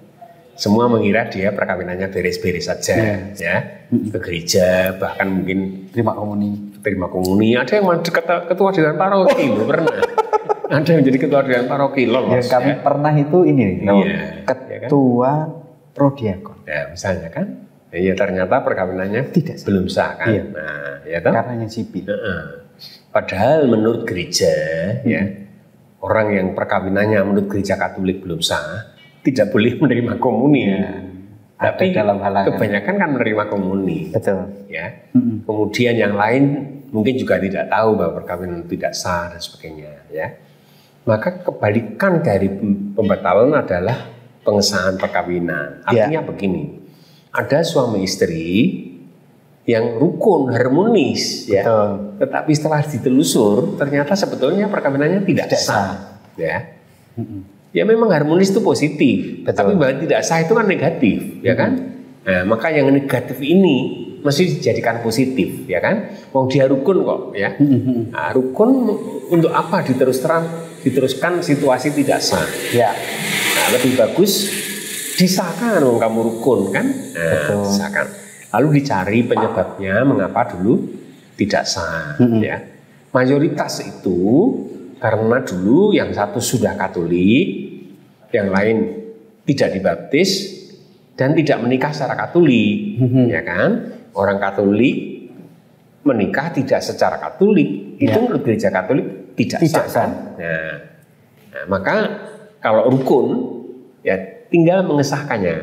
Semua mengira dia perkawinannya beres-beres saja, ya, ke gereja, bahkan mungkin Terima komuni. Ada yang ketua dewan paroki, pernah. Ada yang jadi ketua dewan paroki, lolos. Yang kami pernah itu ini, ketua prodiakon. Ya, misalnya kan, ya ternyata perkawinannya tidak belum sah kan. Iya. Nah, ya toh? Karena yang sipil. Padahal menurut gereja, ya, orang yang perkawinannya menurut gereja Katolik belum sah, tidak boleh menerima komuni. Ya. Tapi dalam halangan. Kebanyakan kan menerima komuni. Betul. Ya. Kemudian yang lain mungkin juga tidak tahu bahwa perkawinan tidak sah dan sebagainya. Ya. Maka kebalikan dari pembatalan adalah pengesahan perkawinan. Artinya begini, ada suami istri yang rukun, harmonis, ya. Tetapi setelah ditelusur ternyata sebetulnya perkawinannya tidak sah. Ya. Ya memang harmonis itu positif, tapi bahwa tidak sah itu kan negatif, ya kan? Nah, maka yang negatif ini mesti dijadikan positif, ya kan? Wong dia rukun kok, ya. Nah, rukun untuk apa diteruskan situasi tidak sah? Ya. Nah, lebih bagus disahkan wong kamu rukun kan? Nah, disahkan. Lalu dicari penyebabnya mengapa dulu tidak sah, ya. Mayoritas itu karena dulu yang satu sudah Katolik, yang lain tidak dibaptis dan tidak menikah secara Katolik, ya kan? Orang Katolik menikah tidak secara Katolik, itu menurut gereja Katolik tidak sah. Nah, maka kalau rukun, ya tinggal mengesahkannya.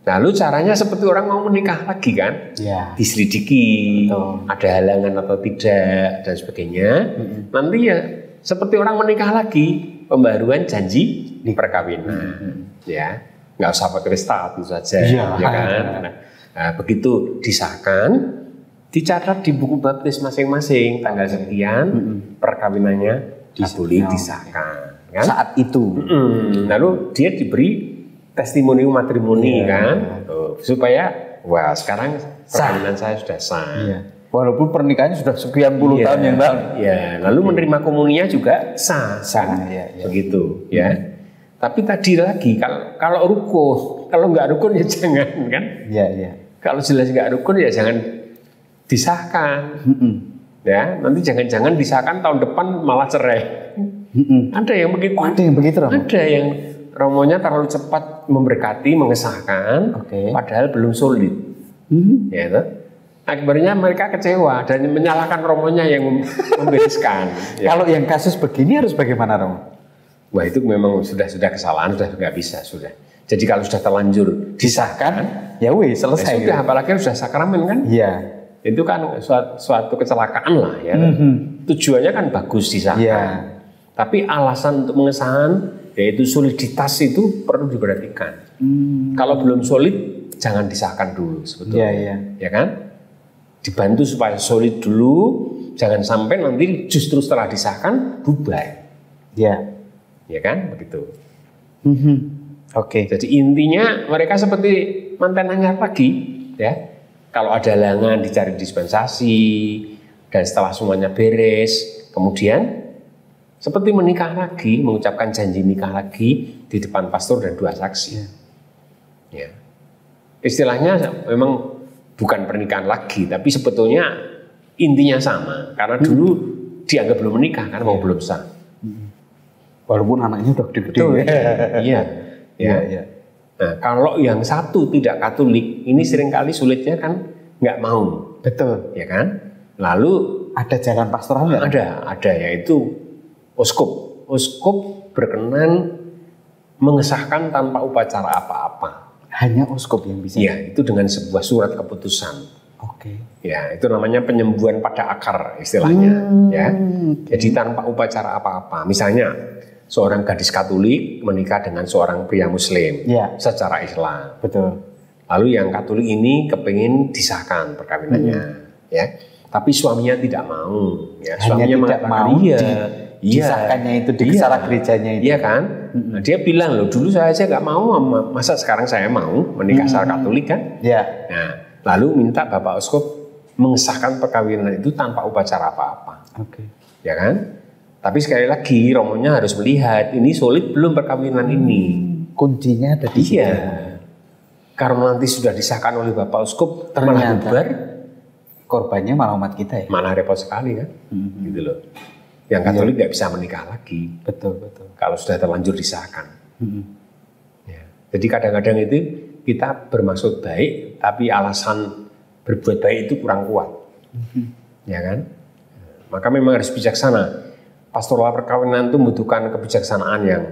Lalu caranya seperti orang mau menikah lagi kan? Ya. Diselidiki, ada halangan atau tidak dan sebagainya. Nanti ya seperti orang menikah lagi, pembaruan janji perkawinan. Ya, nggak usah pakai pesta itu saja, ya kan? Nah, begitu disahkan, dicatat di buku baptis masing-masing tanggal sekian perkawinannya boleh disahkan. Kan? Saat itu. Lalu dia diberi testimoni matrimoni kan, supaya wah sekarang perkawinan saya sudah sah. Walaupun pernikahannya sudah sekian puluh tahun yang lalu. Ya, lalu menerima komuninya juga sah. Begitu, ya. Tapi tadi lagi kalau rukun, kalau nggak rukun ya jangan kan? Kalau jelas nggak rukun ya jangan disahkan. Ya, nanti jangan-jangan disahkan tahun depan malah cerai. Ada yang begitu. Ada yang romonya terlalu cepat memberkati, mengesahkan, padahal belum solid. Ya, Akhirnya mereka kecewa dan menyalahkan romonya yang membereskan. Ya. Kalau yang kasus begini harus bagaimana, Romo? Wah, itu memang sudah kesalahan, sudah nggak bisa sudah. Jadi kalau sudah terlanjur disahkan, ya wes selesai. Ya sudah, apalagi sudah sakramen kan? Iya. Itu kan suatu kecelakaan lah ya. Tujuannya kan bagus disahkan. Ya. Tapi alasan untuk mengesahkan yaitu soliditas itu perlu diperhatikan. Kalau belum solid, jangan disahkan dulu sebetulnya. Iya. Ya kan? Dibantu supaya solid dulu, jangan sampai nanti justru setelah disahkan bubar. Ya. Ya kan? Begitu. Oke. Jadi intinya mereka seperti mantan anyar lagi, ya. Kalau ada halangan dicari dispensasi dan setelah semuanya beres, kemudian seperti menikah lagi, mengucapkan janji nikah lagi di depan pastor dan 2 saksi. Ya. Istilahnya memang bukan pernikahan lagi, tapi sebetulnya intinya sama. Karena dulu dianggap belum menikah, karena mau belum sah. Walaupun anaknya udah gede. Iya. Ya. Nah, kalau yang satu tidak Katolik, ini seringkali sulitnya kan nggak mau. Betul. Ya kan? Lalu ada jalan pastoral nggak? Ada, yaitu uskup. Uskup berkenan mengesahkan tanpa upacara apa-apa. Hanya uskup yang bisa? Ya, itu dengan sebuah surat keputusan. Oke. Ya, itu namanya penyembuhan pada akar istilahnya. Ya, jadi tanpa upacara apa-apa. Misalnya, seorang gadis Katolik menikah dengan seorang pria Muslim secara Islam. Betul. Lalu yang Katolik ini kepingin disahkan perkawinannya, ya. Tapi suaminya tidak mau. Ya, suaminya tidak mau. Disahkannya itu di kesara gerejanya itu. Iya kan? Nah, dia bilang loh, dulu saya aja nggak mau, masa sekarang saya mau menikah secara Katolik kan? Iya. Nah, lalu minta Bapak Uskup mengesahkan perkawinan itu tanpa upacara apa-apa. Oke. Ya kan? Tapi sekali lagi romonya harus melihat ini solid belum perkawinan ini. Kuncinya ada di situ. Karena nanti sudah disahkan oleh Bapak Uskup, malah bubar, korbannya malah umat kita ya. Malah repot sekali kan? Gitu loh. Yang Katolik nggak bisa menikah lagi. Betul. Kalau sudah terlanjur disahkan. Ya. Jadi kadang-kadang itu kita bermaksud baik, tapi alasan berbuat baik itu kurang kuat. Ya kan? Maka memang harus bijaksana. Pastoral perkawinan itu membutuhkan kebijaksanaan yang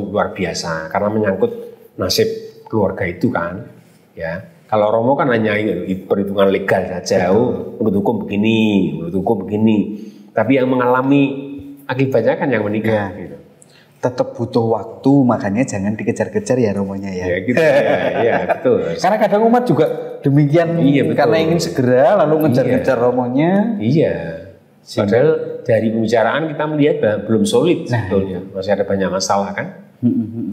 luar biasa. Karena menyangkut nasib keluarga itu kan. Ya. Kalau Romo kan hanya perhitungan legal saja. Menurut hukum begini. Tapi yang mengalami akibatnya kan yang menikah. Gitu. Tetap butuh waktu, makanya jangan dikejar-kejar ya Romonya ya. Ya gitu. Ya, betul. Karena kadang umat juga demikian, karena ingin segera lalu ngejar-ngejar Romonya. Iya. Padahal dari pembicaraan kita melihat belum solid sebetulnya, masih ada banyak masalah kan.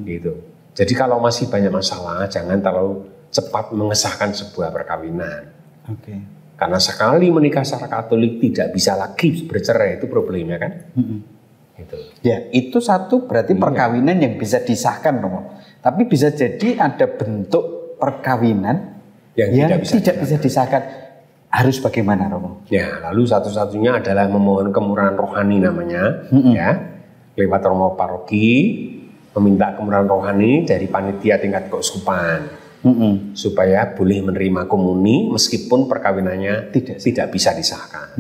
Gitu. Jadi kalau masih banyak masalah, jangan terlalu cepat mengesahkan sebuah perkawinan. Karena sekali menikah secara Katolik tidak bisa lagi bercerai, itu problemnya kan. Gitu. Ya, itu satu berarti perkawinan yang bisa disahkan, Romo. Tapi bisa jadi ada bentuk perkawinan yang tidak bisa disahkan. Harus bagaimana, Romo? Ya, lalu satu-satunya adalah memohon kemurahan rohani namanya, ya, lewat Romo Paroki, meminta kemurahan rohani dari panitia tingkat keuskupan. Supaya boleh menerima komuni meskipun perkawinannya tidak bisa disahkan.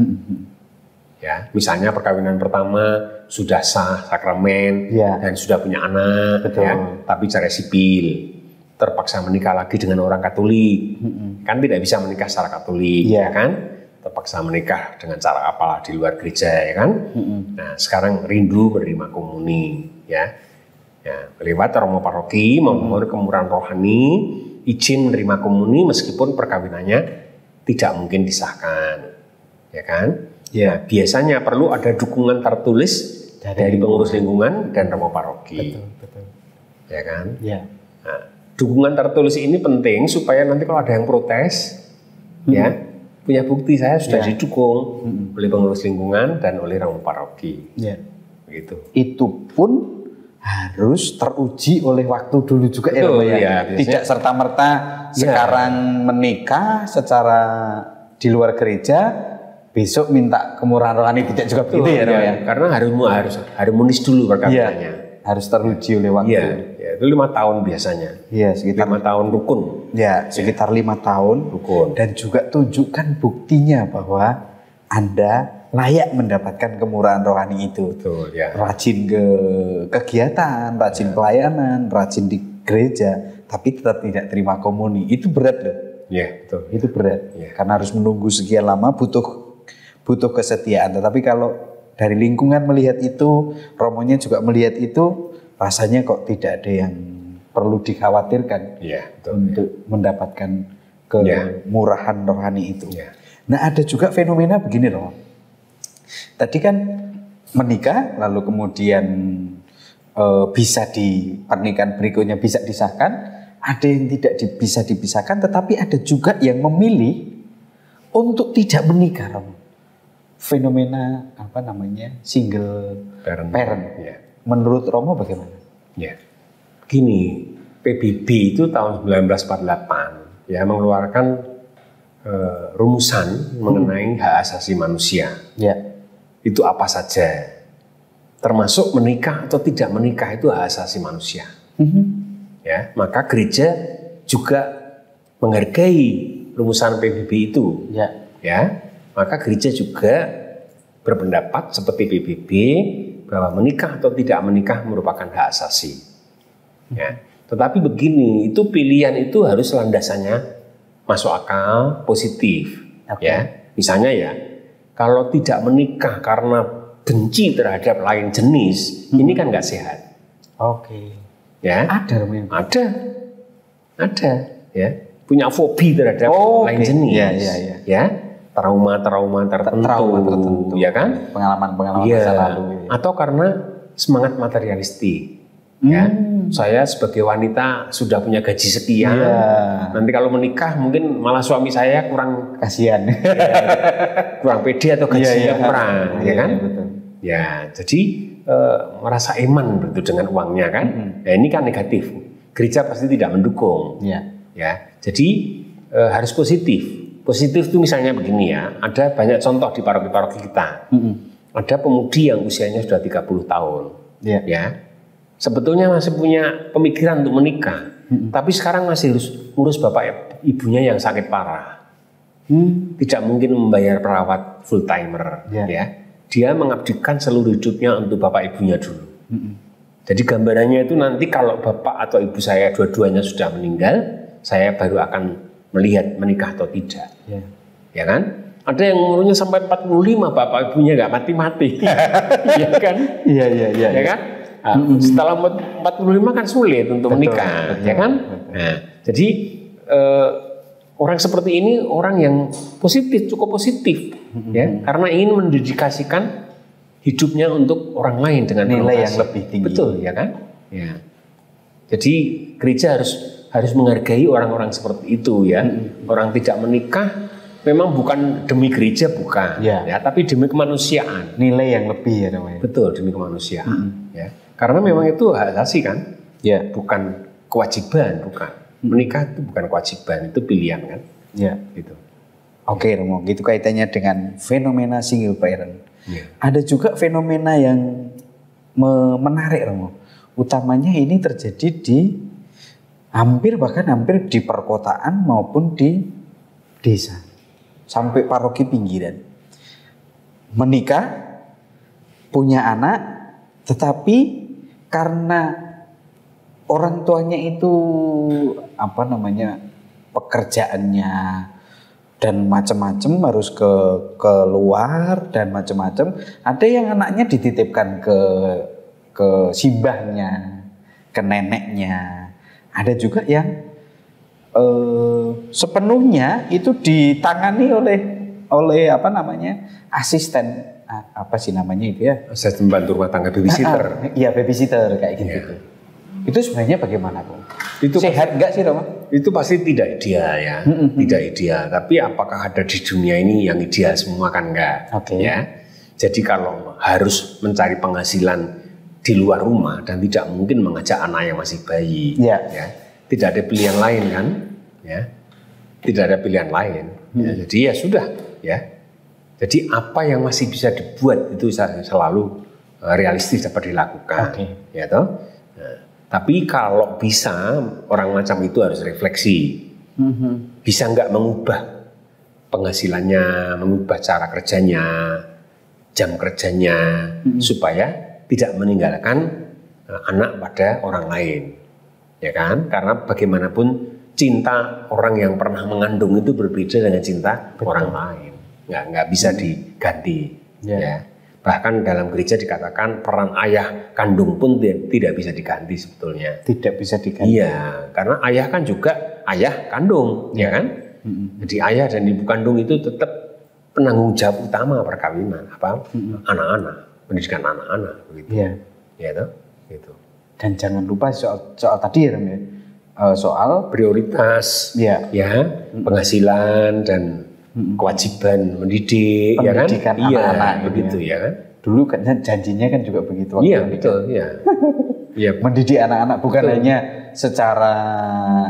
Ya, misalnya perkawinan pertama sudah sah sakramen dan sudah punya anak, ya, tapi cerai sipil, terpaksa menikah lagi dengan orang Katolik, kan tidak bisa menikah secara Katolik, ya kan? Terpaksa menikah dengan cara apalah di luar gereja, ya kan? Nah, sekarang rindu menerima komuni, ya. Ya, lewat Romo Paroki memohon kemurahan rohani, izin menerima komuni meskipun perkawinannya tidak mungkin disahkan, ya kan? Ya, biasanya perlu ada dukungan tertulis dari pengurus lingkungan dan Romo Paroki. Betul. Ya kan? Ya. Nah, dukungan tertulis ini penting supaya nanti kalau ada yang protes, ya punya bukti saya sudah didukung oleh pengurus lingkungan dan oleh Romo Paroki. Ya. Begitu. Itu pun harus teruji oleh waktu dulu juga. Betul, tidak serta-merta sekarang menikah secara di luar gereja, besok minta kemurahan rohani, tidak juga begitu ya. Karena harus harmonis dulu perkawinannya. Harus teruji oleh waktu. Ya, itu 5 tahun biasanya. Iya, sekitar 5 tahun rukun. Ya, sekitar 5 tahun Rukun. dan juga tunjukkan buktinya bahwa Anda layak mendapatkan kemurahan rohani itu. Betul, ya. Rajin ke kegiatan, rajin pelayanan, rajin di gereja, tapi tetap tidak terima komuni. Itu berat loh. Iya, betul. Itu berat. Ya. Karena harus menunggu sekian lama, butuh kesetiaan. Tetapi kalau dari lingkungan melihat itu, romonya juga melihat itu, rasanya kok tidak ada yang perlu dikhawatirkan Betul. untuk mendapatkan kemurahan rohani itu. Ya. Nah, ada juga fenomena begini loh. Tadi kan menikah, lalu kemudian bisa di pernikahan berikutnya bisa disahkan, ada yang tidak bisa dipisahkan, tetapi ada juga yang memilih untuk tidak menikah, Romo. Fenomena apa namanya, single parent. Ya. Menurut Romo bagaimana? Ya, gini, PBB itu tahun 1948 ya mengeluarkan rumusan mengenai hak asasi manusia. Ya. Itu apa saja, termasuk menikah atau tidak menikah itu hak asasi manusia. Ya, maka gereja juga menghargai rumusan PBB itu. Ya, maka gereja juga berpendapat seperti PBB bahwa menikah atau tidak menikah merupakan hak asasi. Ya, tetapi begini, itu pilihan itu harus landasannya masuk akal, positif. Ya, misalnya ya, kalau tidak menikah karena benci terhadap lain jenis, ini kan nggak sehat. Ya, ada, ya, punya fobi terhadap lain jenis. Ya, trauma tertentu, ya kan? Pengalaman masa lalu. Atau karena semangat materialistik. Ya, saya sebagai wanita sudah punya gaji sekian. Nanti kalau menikah mungkin malah suami saya kurang kasihan, kurang pede atau gajinya kurang, ya kan? Betul. Ya, jadi merasa eman begitu dengan uangnya kan? Ya, ini kan negatif. Gereja pasti tidak mendukung. Ya, jadi harus positif. Positif itu misalnya begini ya, ada banyak contoh di paroki-paroki kita. Ada pemudi yang usianya sudah 30 tahun. Ya. Sebetulnya masih punya pemikiran untuk menikah, tapi sekarang masih harus ngurus bapak ibunya yang sakit parah. Tidak mungkin membayar perawat full timer. Ya. Dia mengabdikan seluruh hidupnya untuk bapak ibunya dulu. Jadi gambarannya itu nanti kalau bapak atau ibu saya dua-duanya sudah meninggal, saya baru akan melihat menikah atau tidak. Ya kan? Ada yang umurnya sampai 45, bapak ibunya nggak mati-mati. Ya kan? Ya kan? Setelah 45 kan sulit untuk menikah, ya kan? Nah, jadi orang seperti ini orang yang positif, cukup positif, ya, karena ingin mendedikasikan hidupnya untuk orang lain dengan nilai yang lebih tinggi. Betul, ya kan? Ya. Jadi gereja harus menghargai orang-orang seperti itu, ya. Orang tidak menikah memang bukan demi gereja, bukan, ya, tapi demi kemanusiaan. Nilai yang lebih ya namanya. Betul, demi kemanusiaan, ya. Karena memang itu hak asasi kan, bukan kewajiban, bukan. Menikah itu bukan kewajiban, itu pilihan kan. Gitu. Oke, Romo, gitu kaitannya dengan fenomena single parent. Ada juga fenomena yang menarik, Romo. Utamanya ini terjadi di hampir di perkotaan maupun di desa, sampai paroki pinggiran. Menikah, punya anak, tetapi karena orang tuanya itu pekerjaannya dan macam-macam, harus ke luar dan macam-macam. Ada yang anaknya dititipkan ke simbahnya, ke neneknya. Ada juga yang sepenuhnya itu ditangani oleh asisten. Apa sih namanya itu ya? Asisten bantu rumah tangga, babysitter. Iya, babysitter kayak gitu. Itu sebenarnya bagaimana, Bang? Itu sehat nggak sih, Romo? Itu pasti tidak ideal ya, tidak ideal. Tapi apakah ada di dunia ini yang ideal semua kan enggak? Ya. Jadi kalau harus mencari penghasilan di luar rumah dan tidak mungkin mengajak anak yang masih bayi, ya, tidak ada pilihan lain kan? Ya, tidak ada pilihan lain. Ya, jadi ya sudah, ya. Jadi apa yang masih bisa dibuat itu selalu realistis dapat dilakukan, ya toh. Nah, Tapi kalau bisa orang macam itu harus refleksi. Bisa nggak mengubah penghasilannya, mengubah cara kerjanya, jam kerjanya, supaya tidak meninggalkan anak pada orang lain, ya kan? Karena bagaimanapun cinta orang yang pernah mengandung itu berbeda dengan cinta orang lain, nggak bisa diganti, ya. Bahkan dalam gereja dikatakan peran ayah kandung pun tidak bisa diganti sebetulnya. Tidak bisa diganti. Iya, karena ayah kan juga ayah kandung, ya kan? Jadi ayah dan ibu kandung itu tetap penanggung jawab utama perkawinan, anak-anak, pendidikan anak-anak, begitu. Iya. Ya, toh? Gitu. Dan jangan lupa soal tadi ya, soal prioritas, ya, penghasilan dan kewajiban mendidik, ya kan? Anak-anak, begitu ya kan? Dulu kan janjinya kan juga begitu. Iya, betul, ya. Ya, mendidik anak-anak bukan hanya secara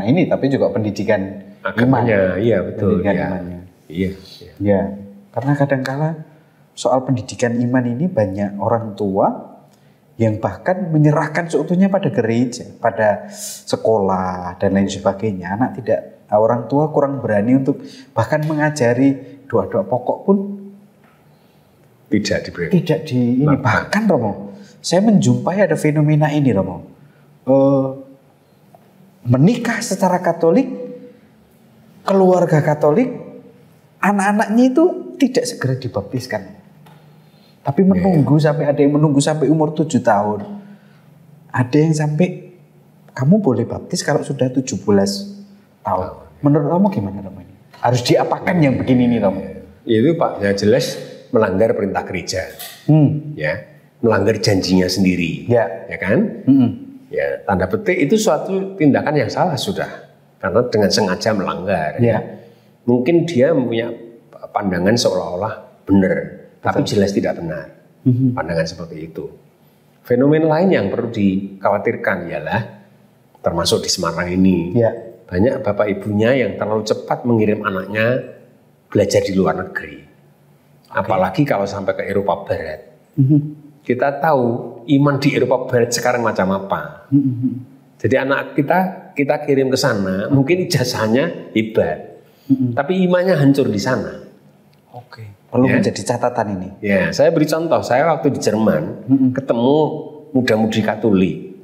ini, tapi juga pendidikan agamanya, iya betul. Pendidikan ya. imannya. Iya. Ya, karena kadang-kala soal pendidikan iman ini banyak orang tua yang bahkan menyerahkan seutuhnya pada gereja, pada sekolah dan lain sebagainya. Orang tua kurang berani untuk bahkan mengajari doa-doa pokok pun tidak diberi. Tidak di ini. Bahkan Romo, saya menjumpai ada fenomena ini Romo. Menikah secara Katolik, keluarga Katolik, anak-anaknya itu tidak segera dibaptiskan. Tapi menunggu sampai ada yang menunggu sampai umur 7 tahun. Ada yang sampai kamu boleh baptis kalau sudah 17 tahun. Menurut kamu gimana Romo ini? Harus diapakan yang begini nih Romo? Itu Pak, ya jelas melanggar perintah gereja. Ya, melanggar janjinya sendiri. Ya kan? Ya, tanda petik itu suatu tindakan yang salah sudah. Karena dengan sengaja melanggar. Ya. Mungkin dia mempunyai pandangan seolah-olah benar, tapi jelas tidak benar. Pandangan seperti itu. Fenomena lain yang perlu dikhawatirkan ialah termasuk di Semarang ini. Ya. Banyak bapak ibunya yang terlalu cepat mengirim anaknya belajar di luar negeri. Apalagi kalau sampai ke Eropa Barat. Kita tahu iman di Eropa Barat sekarang macam apa. Jadi anak kita kirim ke sana, mungkin ijazahnya hebat. Tapi imannya hancur di sana. Perlu menjadi catatan ini. Ya, saya beri contoh. Saya waktu di Jerman ketemu muda-mudi Katolik.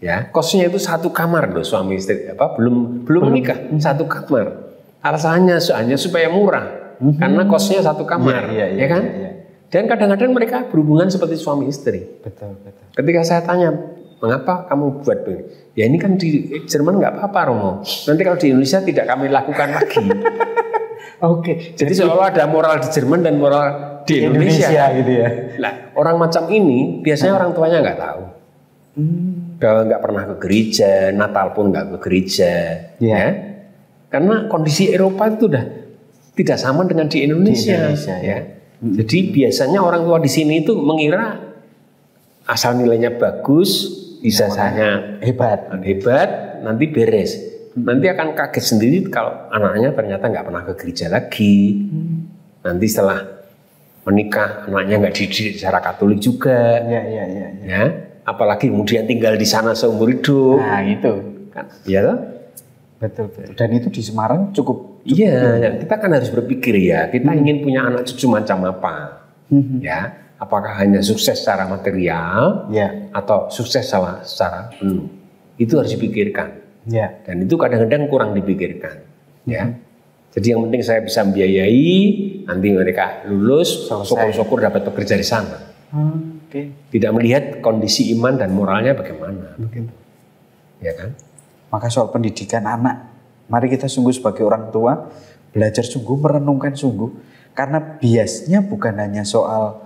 Ya, kosnya itu 1 kamar loh, suami istri belum menikah, 1 kamar. Alasannya hanya supaya murah, karena kosnya 1 kamar, ya kan? Dan kadang-kadang mereka berhubungan seperti suami istri. Betul. Ketika saya tanya, mengapa kamu buat begini? Ya ini kan di Jerman nggak apa-apa Romo. Nanti kalau di Indonesia tidak kami lakukan lagi. Jadi seolah ada moral di Jerman dan moral di Indonesia gitu ya. Nah, orang macam ini biasanya orang tuanya nggak tahu. Nggak pernah ke gereja, Natal pun nggak ke gereja, ya. Karena kondisi Eropa itu sudah tidak sama dengan di Indonesia, ya. Jadi biasanya orang tua di sini itu mengira asal nilainya bagus, ijazahnya hebat, nanti beres. Nanti akan kaget sendiri kalau anaknya ternyata nggak pernah ke gereja lagi. Nanti setelah menikah anaknya nggak dididik secara Katolik juga, ya. Apalagi kemudian tinggal di sana seumur hidup. Nah itu kan, ya toh? Betul. Dan itu di Semarang cukup. Iya, kita kan harus berpikir ya, kita ingin punya anak cucu macam apa, ya? Apakah hanya sukses secara material, atau sukses secara penuh? Itu harus dipikirkan. Dan itu kadang-kadang kurang dipikirkan, ya. Jadi yang penting saya bisa membiayai, nanti mereka lulus, syukur-syukur dapat bekerja di sana. Tidak melihat kondisi iman dan moralnya bagaimana, begitu, ya kan? Maka soal pendidikan anak, mari kita sungguh sebagai orang tua belajar sungguh, merenungkan sungguh, karena biasnya bukan hanya soal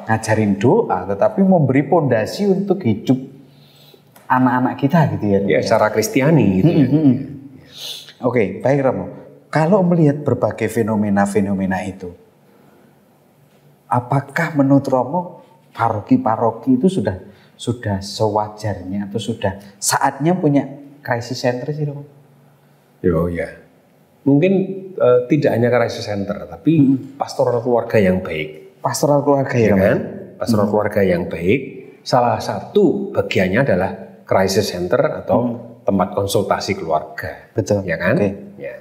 ngajarin doa, tetapi memberi pondasi untuk hidup anak-anak kita gitu ya. Ya, secara Kristiani gitu. Oke, baik Romo. Kalau melihat berbagai fenomena-fenomena itu, apakah menurut Romo paroki-paroki itu sudah sewajarnya atau sudah saatnya punya crisis center sih Romo? Ya. Mungkin tidak hanya crisis center, tapi pastoral keluarga yang baik. Pastoral keluarga ya kan? Pastoral keluarga yang baik, salah satu bagiannya adalah crisis center atau tempat konsultasi keluarga. Betul. Ya kan? Oke. Ya.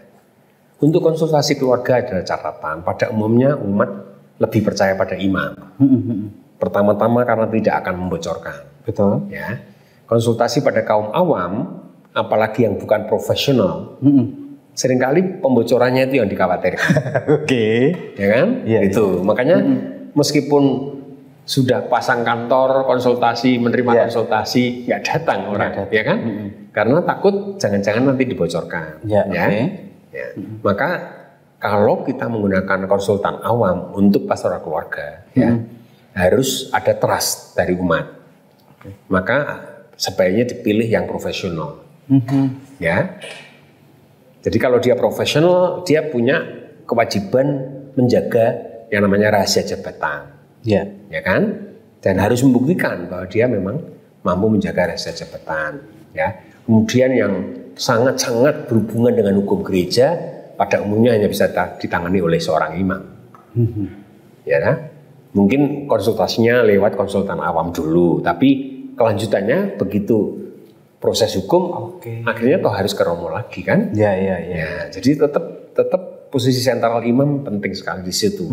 Untuk konsultasi keluarga adalah catatan. Pada umumnya umat lebih percaya pada imam. Pertama-tama karena tidak akan membocorkan. Betul. Ya. Konsultasi pada kaum awam, apalagi yang bukan profesional, seringkali pembocorannya itu yang dikhawatirkan. Oke. Ya kan? Iya, Itu. Makanya meskipun sudah pasang kantor konsultasi, menerima konsultasi, nggak datang orang, ya kan? Karena takut jangan-jangan nanti dibocorkan. Ya. Ya. Ya. Maka kalau kita menggunakan konsultan awam untuk pastoral keluarga, ya harus ada trust dari umat. Maka sebaiknya dipilih yang profesional. Ya. Jadi kalau dia profesional, dia punya kewajiban menjaga yang namanya rahasia jabatan. Ya. Ya kan? Dan harus membuktikan bahwa dia memang mampu menjaga rahasia jabatan. Ya. Kemudian yang sangat-sangat berhubungan dengan hukum gereja pada umumnya hanya bisa ditangani oleh seorang imam. Ya kan? Mungkin konsultasinya lewat konsultan awam dulu, tapi kelanjutannya begitu proses hukum akhirnya toh harus ke Romo lagi kan? Ya. Jadi tetap posisi sentral imam penting sekali di situ.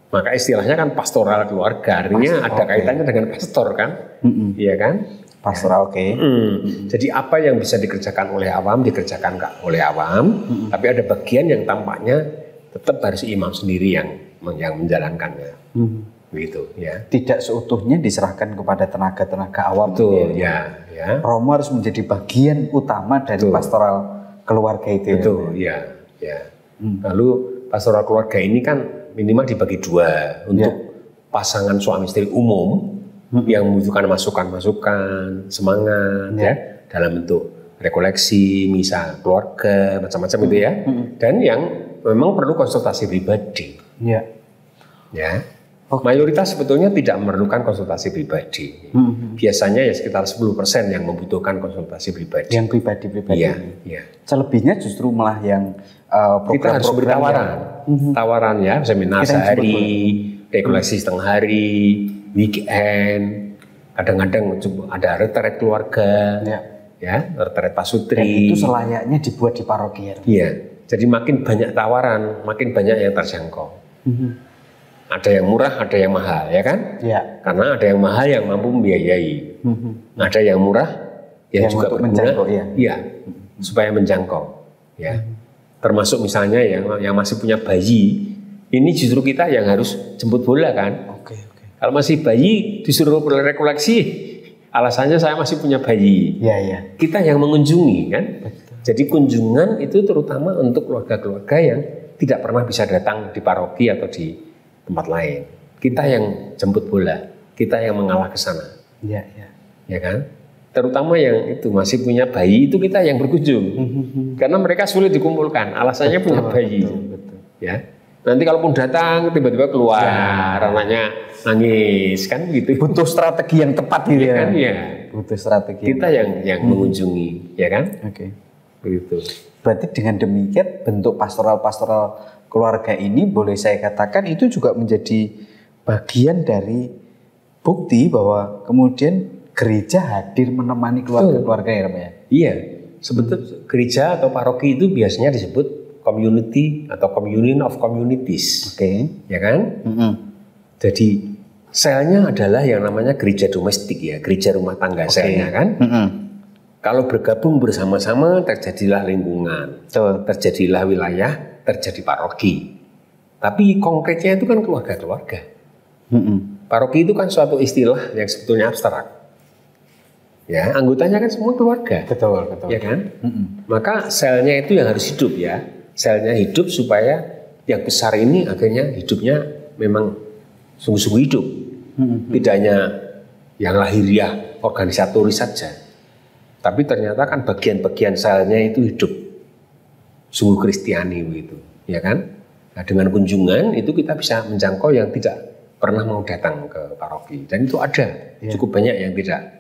Maka istilahnya kan pastoral keluarga, artinya ada kaitannya dengan pastor kan? Iya kan? Pastoral, Jadi apa yang bisa dikerjakan oleh awam dikerjakan oleh awam, tapi ada bagian yang tampaknya tetap harus imam sendiri yang menjalankannya. Begitu ya. Tidak seutuhnya diserahkan kepada tenaga-tenaga awam. Betul, ya. Romo harus menjadi bagian utama dari pastoral keluarga itu. Betul, ya. Lalu pastoral keluarga ini kan minimal dibagi dua untuk pasangan suami istri umum yang membutuhkan masukan-masukan, semangat ya dalam bentuk rekoleksi, misa keluarga, macam-macam itu ya. Dan yang memang perlu konsultasi pribadi. Ya. Mayoritas sebetulnya tidak memerlukan konsultasi pribadi. Biasanya ya sekitar 10% yang membutuhkan konsultasi pribadi. Yang pribadi-pribadi. Iya. Selebihnya justru malah yang kita harus bertawaran. Tawaran ya, seminar sehari, rekoleksi setengah hari, weekend, kadang-kadang ada retret keluarga, ya, retret pasutri. Dan itu selayaknya dibuat di paroki ya. Iya. Jadi makin banyak tawaran, makin banyak yang terjangkau. Ada yang murah, ada yang mahal, ya kan? Ya. Karena ada yang mahal yang mampu membiayai. Ada yang murah yang juga berguna, iya, supaya menjangkau. Ya. Termasuk misalnya yang masih punya bayi, ini justru kita yang harus jemput bola kan? Kalau masih bayi disuruh rekoleksi, alasannya saya masih punya bayi. Kita yang mengunjungi kan? Jadi kunjungan itu terutama untuk keluarga-keluarga yang tidak pernah bisa datang di paroki atau di tempat lain. Kita yang jemput bola, kita yang mengalah ke sana. Ya kan? Terutama yang itu masih punya bayi itu kita yang berkunjung. Karena mereka sulit dikumpulkan, alasannya punya bayi. Ya. Nanti kalaupun datang tiba-tiba keluar anaknya nangis kan gitu. Butuh strategi yang tepat gitu ya. Kan ya. Butuh strategi. Kita yang mengunjungi, ya kan? Begitu. Berarti dengan demikian bentuk pastoral-pastoral keluarga ini boleh saya katakan itu juga menjadi bagian dari bukti bahwa kemudian gereja hadir menemani keluarga-keluarga ya. Iya, sebetulnya gereja atau paroki itu biasanya disebut community atau communion of communities. Ya kan? Jadi selnya adalah yang namanya gereja domestik ya, gereja rumah tangga selnya kan. Kalau bergabung bersama-sama terjadilah lingkungan, terjadilah wilayah, terjadi paroki. Tapi konkretnya itu kan keluarga-keluarga. Paroki itu kan suatu istilah yang sebetulnya abstrak. Ya, anggotanya kan semua keluarga. Betul. Ya kan? Maka selnya itu yang harus hidup ya. Selnya hidup supaya yang besar ini akhirnya hidupnya memang sungguh-sungguh hidup. Tidak hanya yang lahiriah, organisatoris saja. Tapi ternyata kan bagian-bagian selnya itu hidup. Sungguh Kristiani begitu, ya kan? Nah, dengan kunjungan itu kita bisa menjangkau yang tidak pernah mau datang ke paroki. Dan itu ada, cukup banyak yang tidak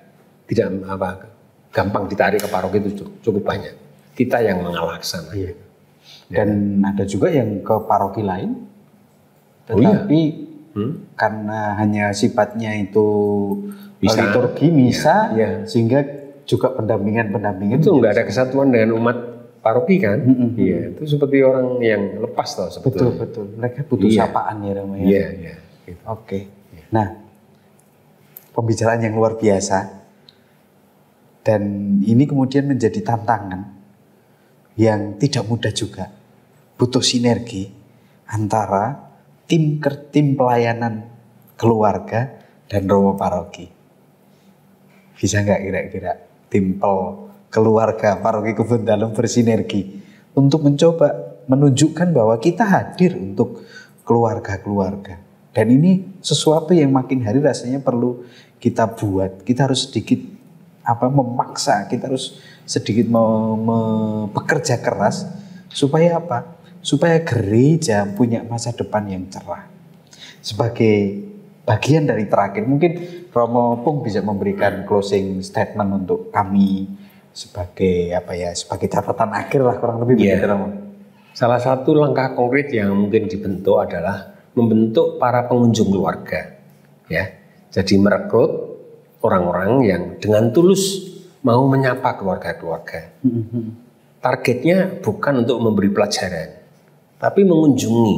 gampang ditarik ke paroki itu cukup banyak. Kita yang mengalah ke sana. Dan ada juga yang ke paroki lain, tetapi karena hanya sifatnya itu bisa. liturgi, misa, Ya. sehingga juga pendampingan Itu nggak ada kesatuan dengan umat paroki kan? Iya, itu seperti orang yang lepas toh sebetulnya. Betul. Mereka butuh sapaan ya Romo ya. Iya. Gitu. Oke. Nah, pembicaraan yang luar biasa. Dan ini kemudian menjadi tantangan yang tidak mudah juga. Butuh sinergi antara tim pelayanan keluarga dan Romo Paroki. Bisa nggak kira-kira tim keluarga Paroki Kebun Dalem bersinergi untuk mencoba menunjukkan bahwa kita hadir untuk keluarga-keluarga. Dan ini sesuatu yang makin hari rasanya perlu kita buat. Kita harus sedikit memaksa, kita harus sedikit bekerja keras supaya apa? Supaya gereja punya masa depan yang cerah. Sebagai bagian dari terakhir, mungkin Romo Pung bisa memberikan closing statement untuk kami sebagai sebagai catatan akhir lah kurang lebih begitu Romo. Salah satu langkah konkret yang mungkin dibentuk adalah membentuk para pengunjung keluarga, ya. Jadi merekrut orang-orang yang dengan tulus mau menyapa keluarga-keluarga. Targetnya bukan untuk memberi pelajaran, tapi mengunjungi,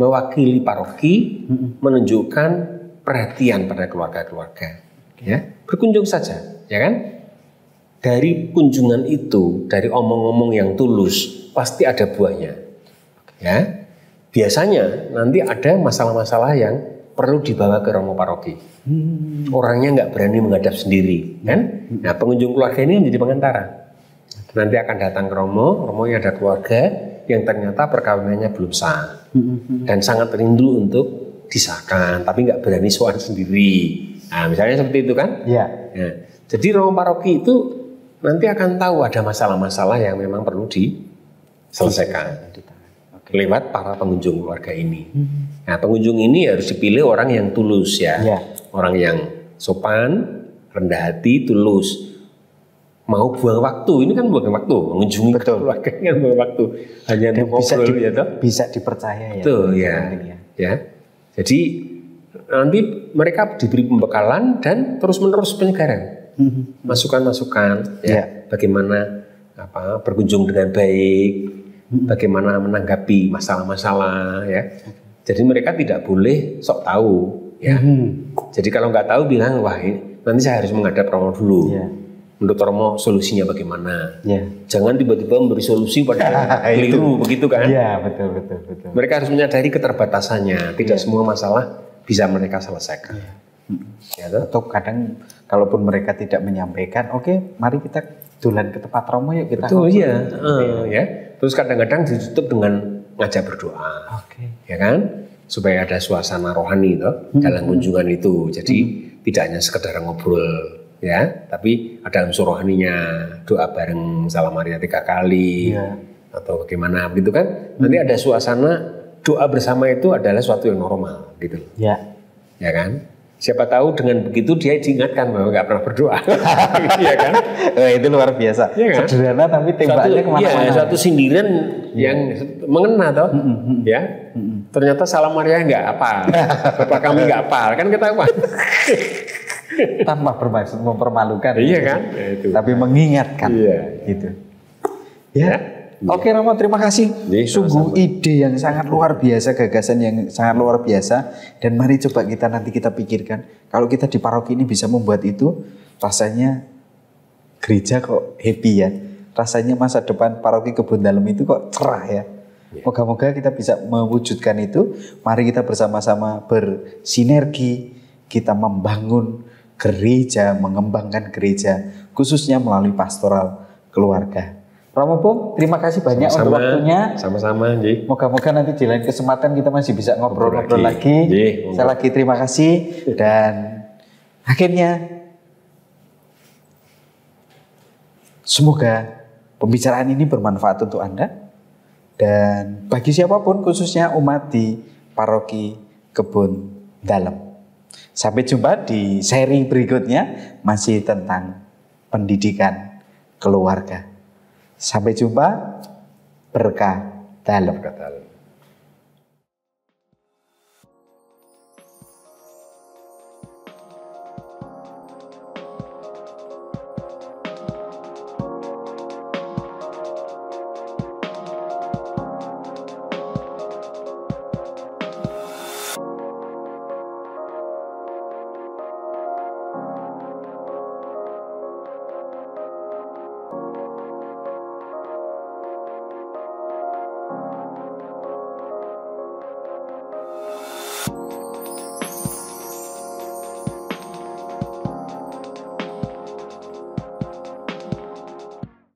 mewakili paroki, menunjukkan perhatian pada keluarga-keluarga. Ya, berkunjung saja, ya kan? Dari kunjungan itu, dari omong-omong yang tulus, pasti ada buahnya. Ya, biasanya nanti ada masalah-masalah yang perlu dibawa ke Romo Paroki. Orangnya nggak berani menghadap sendiri, kan? Nah, pengunjung keluarga ini menjadi pengantara. Nanti akan datang ke Romonya ada keluarga yang ternyata perkawinannya belum sah dan sangat rindu untuk disahkan, tapi nggak berani sowan sendiri. Nah, misalnya seperti itu kan? Iya. Nah, jadi Romo Paroki itu nanti akan tahu ada masalah-masalah yang memang perlu diselesaikan lewat para pengunjung keluarga ini. Nah, pengunjung ini harus dipilih orang yang tulus ya. Orang yang sopan, rendah hati, tulus. Mau buang waktu, ini kan buang waktu, mengunjungi keluarga kan buang waktu. Hanya untuk ngobrol ya toh. Bisa dipercaya ya. Betul ya. Ya. Jadi nanti mereka diberi pembekalan dan terus-menerus penyegaran. Masukan-masukan ya, bagaimana berkunjung dengan baik, bagaimana menanggapi masalah-masalah ya. Jadi mereka tidak boleh sok tahu ya. Jadi kalau nggak tahu bilang wah nanti saya harus menghadap Romo dulu. Menurut Romo solusinya bagaimana? Jangan tiba-tiba memberi solusi pada keliru begitu kan? Iya betul. Mereka harus menyadari keterbatasannya. Tidak semua masalah bisa mereka selesaikan. Ya, atau kadang kalaupun mereka tidak menyampaikan, oke, mari kita dulan ke tempat Romo yuk kita. Betul ya. Terus kadang-kadang ditutup dengan ngajak berdoa, ya kan, supaya ada suasana rohani dalam kunjungan itu. Jadi tidak hanya sekedar ngobrol, ya, tapi ada unsur rohaninya, doa bareng Salam Maria 3 kali, atau bagaimana, begitu kan? Nanti ada suasana doa bersama itu adalah suatu yang normal, gitu. Ya kan? Siapa tahu dengan begitu dia diingatkan bahwa nggak pernah berdoa, ya kan? Itu luar biasa. Ya kan? Sederhana tapi tembaknya kemana-mana. Iya, suatu sindiran yang mengena toh, ya. Ternyata Salam Maria nggak apa, Bapak kami nggak apa, kan ketahuan. Tanpa bermaksud mempermalukan. Iya kan? Tapi mengingatkan. Gitu. Ya. Oke Romo, terima kasih. Sungguh ide yang sangat luar biasa, gagasan yang sangat luar biasa. Dan mari coba nanti kita pikirkan, kalau kita di paroki ini bisa membuat itu, rasanya gereja kok happy ya. Rasanya masa depan Paroki Kebun Dalem itu kok cerah ya. Moga-moga kita bisa mewujudkan itu. Mari kita bersama-sama bersinergi, kita membangun gereja, mengembangkan gereja, khususnya melalui pastoral keluarga. Romo Pung, terima kasih banyak untuk waktunya. Sama-sama, Ji. Moga-moga nanti di lain kesempatan kita masih bisa ngobrol-ngobrol lagi. Saya lagi terima kasih. Dan akhirnya semoga pembicaraan ini bermanfaat untuk Anda. Dan bagi siapapun, khususnya umat di Paroki Kebun Dalem. Sampai jumpa di seri berikutnya, masih tentang pendidikan keluarga. Sampai jumpa, berkah dalem.